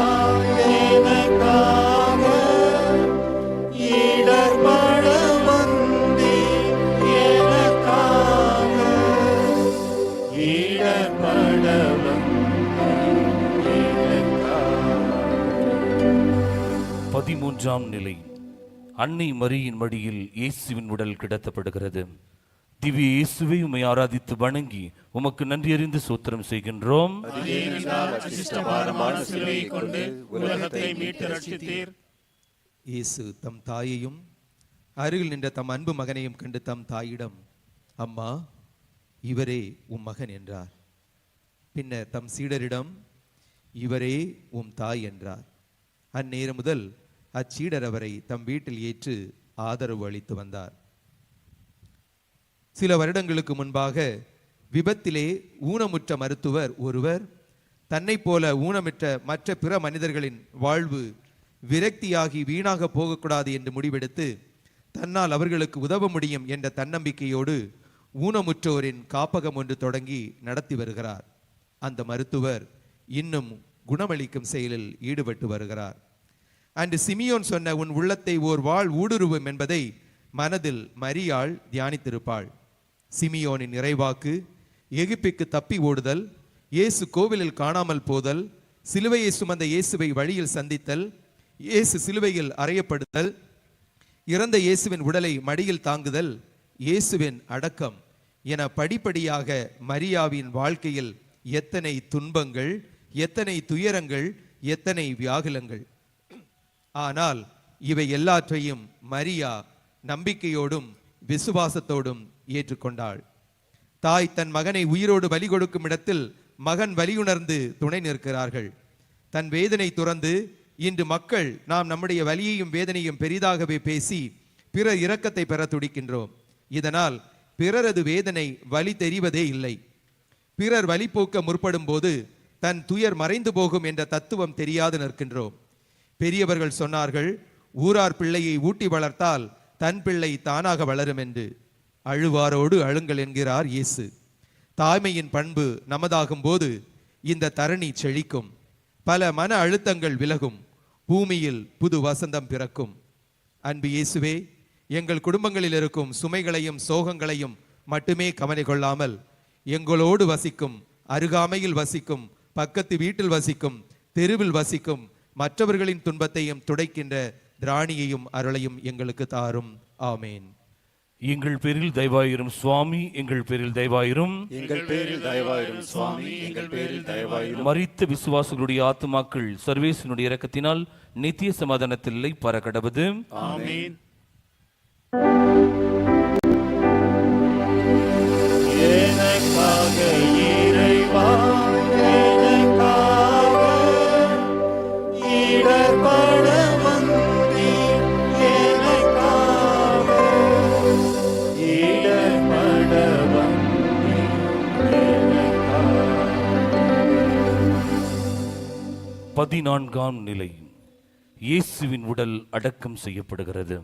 எனக்காக இடர்பட வந்தீர், எனக்காக இடர்பட வந்தீர், எனக்காக. 13ஆம் நிலை. அன்னை மரியின் மடியில் இயேசுவின் உடல் கிடத்தப்படுகிறது. திவ்ய இயேசுவை உம்மை ஆராதித்து வணங்கி உமக்கு நன்றி அறிந்து சோத்திரம் செய்கின்றோம். அது ஏனென்றால் அச்சிஷ்ட பாரமான சிலுவையை கொண்டு உலகத்தை மீட்டு ரட்சித்தீர். இயேசு தம் தாயையும் அருகில் நின்ற தம் அன்பு மகனையும் கண்டு தம் தாயிடம், அம்மா, இவரே உம் மகன் என்றார். பின்னர் தம் சீடரிடம், இவரே உம் தாய் என்றார். அந்நேரம் முதல் அச்சீடர் அவரை தம் வீட்டில் ஏற்று ஆதரவு அளித்து வந்தார். சில வருடங்களுக்கு முன்பாக விபத்திலே ஊனமுற்ற மருத்துவர் ஒருவர் தன்னை போல ஊனமிட்ட மற்ற பிற மனிதர்களின் வாழ்வு விரக்தியாகி வீணாக போகக்கூடாது என்று முடிவெடுத்து தன்னால் அவர்களுக்கு உதவ முடியும் என்ற தன்னம்பிக்கையோடு ஊனமுற்றோரின் காப்பகம் ஒன்று தொடங்கி நடத்தி வருகிறார். அந்த மருத்துவர் இன்னும் குணமளிக்கும் செயலில் ஈடுபட்டு வருகிறார். அன்று சிமியோன் சொன்ன, உன் உள்ளத்தை ஓர் வாழ் ஊடுருவும் என்பதை மனதில் மரியாள் தியானித்திருப்பாள். சிமியோனின் இறைவாக்கு, எகிப்துக்கு தப்பி ஓடுதல், இயேசு கோவிலில் காணாமல் போதல், சிலுவையை சுமந்த இயேசுவை வழியில் சந்தித்தல், இயேசு சிலுவையில் அறையப்படுதல், இறந்த இயேசுவின் உடலை மடியில் தாங்குதல், இயேசுவின் அடக்கம் என படிப்படியாக மரியாவின் வாழ்க்கையில் எத்தனை துன்பங்கள், எத்தனை துயரங்கள், எத்தனை வியாகுலங்கள். ஆனால் இவை எல்லாற்றையும் மரியா நம்பிக்கையோடும் விசுவாசத்தோடும் ஏற்றுக்கொண்டாள். தாய் தன் மகனை உயிரோடு பலி கொடுக்கும் இடத்தில் மகன் வலியுணர்ந்து துணை நிற்கிறார்கள். தன் வேதனை துறந்து இன்று மக்கள் நாம் நம்முடைய வலியையும் வேதனையும் பெரிதாகவே பேசி பிறர் இரக்கத்தை பெற துடிக்கின்றோம். இதனால் பிறரது வேதனை வலி தெரிவதே இல்லை. பிறர் வலி போக்க முற்படும் போது தன் துயர் மறைந்து போகும் என்ற தத்துவம் தெரியாது நிற்கின்றோம். பெரியவர்கள் சொன்னார்கள், ஊரார் பிள்ளையை ஊட்டி வளர்த்தால் தன் பிள்ளை தானாக வளரும் என்று. அழுவாரோடு அழுங்கள் என்கிறார் இயேசு. தாய்மையின் பண்பு நமதாகும் போது இந்த தரணி செழிக்கும், பல மன அழுத்தங்கள் விலகும், பூமியில் புது வசந்தம் பிறக்கும். அன்பு இயேசுவே, எங்கள் குடும்பங்களில் இருக்கும் சுமைகளையும் சோகங்களையும் மட்டுமே கவலை கொள்ளாமல் எங்களோடு வசிக்கும், அருகாமையில் வசிக்கும், பக்கத்து வீட்டில் வசிக்கும், தெருவில் வசிக்கும் மற்றவர்களின் துன்பத்தையும் துடைக்கின்ற திராணியையும் அருளையும் எங்களுக்கு தாரும். ஆமேன். எங்கள் பேரில் தயவாயிரும் சுவாமி, எங்கள் பேரில் தயவாயிரும். எங்கள் பேரில் தயவாயிரும் சுவாமி, எங்கள் பேரில் தயவாயிரும். மரித்த விசுவாசிகளுடைய ஆத்துமாக்கள் சர்வேசனுடைய இரக்கத்தினால் நித்திய சமாதானத்தில் இல்லை பரக்கடவது. ஆமென். எனக்காக இறைவா, எனக்காக இடர்பட வந்தீர், எனக்காக இடர்பட வந்தீர், எனக்காக. 14ஆம் நிலை. இயேசுவின் உடல் அடக்கம் செய்யப்படுகிறது.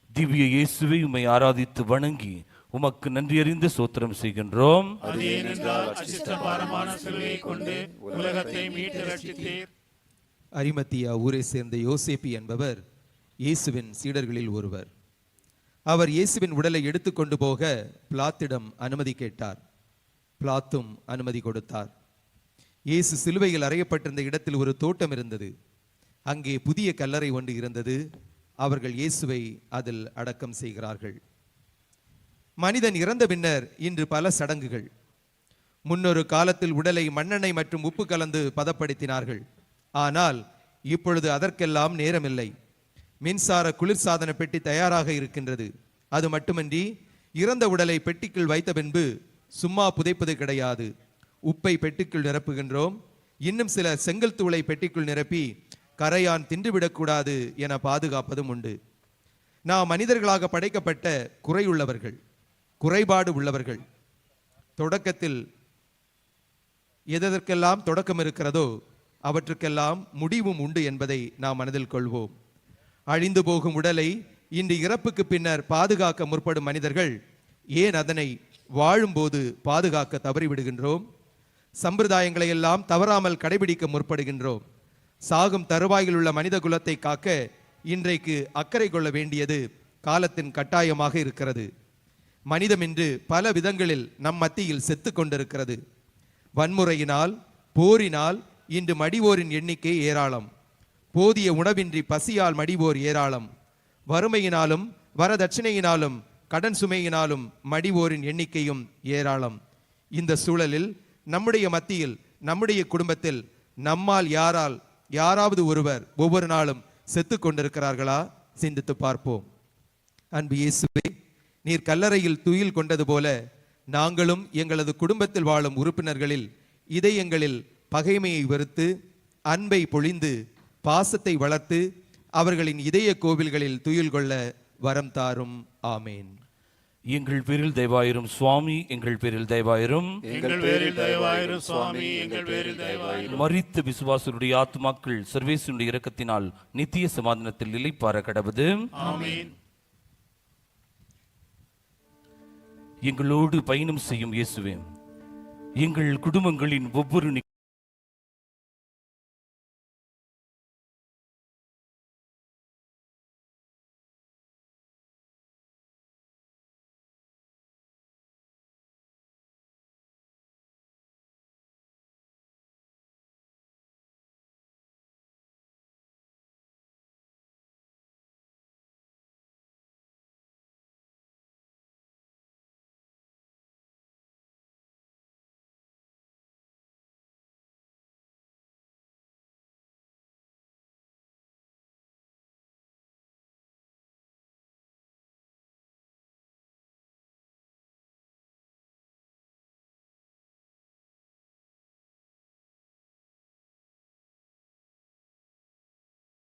திவ்ய இயேசுவை உம்மை ஆராதித்து வணங்கி உமக்கு நன்றியறிந்து சோத்திரம் செய்கின்றோம். அது ஏனென்றால் அச்சிஷ்டபாரமான சிலுவையை கொண்டு உலகத்தை மீட்டு ரட்சித்தீர். அரிமத்தியா ஊரை சேர்ந்த யோசேப்பு என்பவர் இயேசுவின் சீடர்களில் ஒருவர். அவர் இயேசுவின் உடலை எடுத்துக்கொண்டு போக பிலாத்திடம் அனுமதி கேட்டார். பிலாத்தும் அனுமதி கொடுத்தார். இயேசு சிலுவையில் அறையப்பட்டிருந்த இடத்தில் ஒரு தோட்டம் இருந்தது. அங்கே புதிய கல்லறை ஒன்று இருந்தது. அவர்கள் இயேசுவை அதில் அடக்கம் செய்கிறார்கள். மனிதன் இறந்த பின்னர் இன்று பல சடங்குகள். முன்னொரு காலத்தில் உடலை மண்ணெண்ணெய் மற்றும் உப்பு கலந்து பதப்படுத்தினார்கள். ஆனால் இப்பொழுது அதற்கெல்லாம் நேரமில்லை. மின்சார குளிர்சாதன பெட்டி தயாராக இருக்கின்றது. அது மட்டுமின்றி இறந்த உடலை பெட்டிக்குள் வைத்த பின்பு சும்மா புதைப்பது கிடையாது. உப்பை பெட்டிக்குள் நிரப்புகின்றோம். இன்னும் சில செங்கல் தூளை பெட்டிக்குள் நிரப்பி கரையான் தின்றுவிடக்கூடாது என பாதுகாப்பதும் உண்டு. நாம் மனிதர்களாக படைக்கப்பட்ட குறையுள்ளவர்கள், குறைபாடு உள்ளவர்கள். தொடக்கத்தில் எதற்கெல்லாம் தொடக்கம் இருக்கிறதோ அவற்றுக்கெல்லாம் முடிவும் உண்டு என்பதை நாம் மனதில் கொள்வோம். அழிந்து போகும் உடலை இன்று இறப்புக்கு பின்னர் பாதுகாக்க முற்படும் மனிதர்கள் ஏன் அதனை வாழும்போது பாதுகாக்க தவறிவிடுகின்றோம்? சம்பிரதாயங்களை எல்லாம் தவறாமல் கடைபிடிக்க முற்படுகின்றோம். சாகும் தருவாயில் உள்ள மனித குலத்தை காக்க இன்றைக்கு அக்கறை கொள்ள வேண்டியது காலத்தின் கட்டாயமாக இருக்கிறது. மனிதம் இன்று பல விதங்களில் நம் மத்தியில் செத்து கொண்டிருக்கிறது. வன்முறையினால், போரினால் இன்று மடிவோரின் எண்ணிக்கை ஏராளம். போதிய உணவின்றி பசியால் மடிவோர் ஏராளம். வறுமையினாலும் வரதட்சணையினாலும் கடன் சுமையினாலும் மடிவோரின் எண்ணிக்கையும் ஏராளம். இந்த சூழலில் நம்முடைய மத்தியில், நம்முடைய குடும்பத்தில் நம்மால் யாராவது ஒருவர் ஒவ்வொரு நாளும் செத்து கொண்டிருக்கிறார்களா? சிந்தித்து பார்ப்போம். அன்பு இயேசுவே, நீர் கல்லறையில் துயில் கொண்டது போல நாங்களும் எங்களது குடும்பத்தில் வாழும் உறுப்பினர்களில் இதயங்களில் பகைமையை வெறுத்து அன்பை பொழிந்து பாசத்தை வளர்த்து அவர்களின் இதய கோவில்களில் துயில் கொள்ள வரம் தாரும். ஆமேன். எங்கள் பேரில் தயவாயிரும் சுவாமி, எங்கள் பேரில் தயவாயிரும். எங்கள் பேரில் தயவாயிரும் சுவாமி, எங்கள் பேரில் தயவாயிரும். மரித்த விசுவாசருடைய ஆத்துமாக்கள் சர்வேசனுடைய இரக்கத்தினால் நித்திய சமாதானத்தில் இளைப்பாற கடவது. ஆமென். எங்களோடு பயணம் செய்யும் இயேசுவே, எங்கள் குடும்பங்களின் ஒவ்வொரு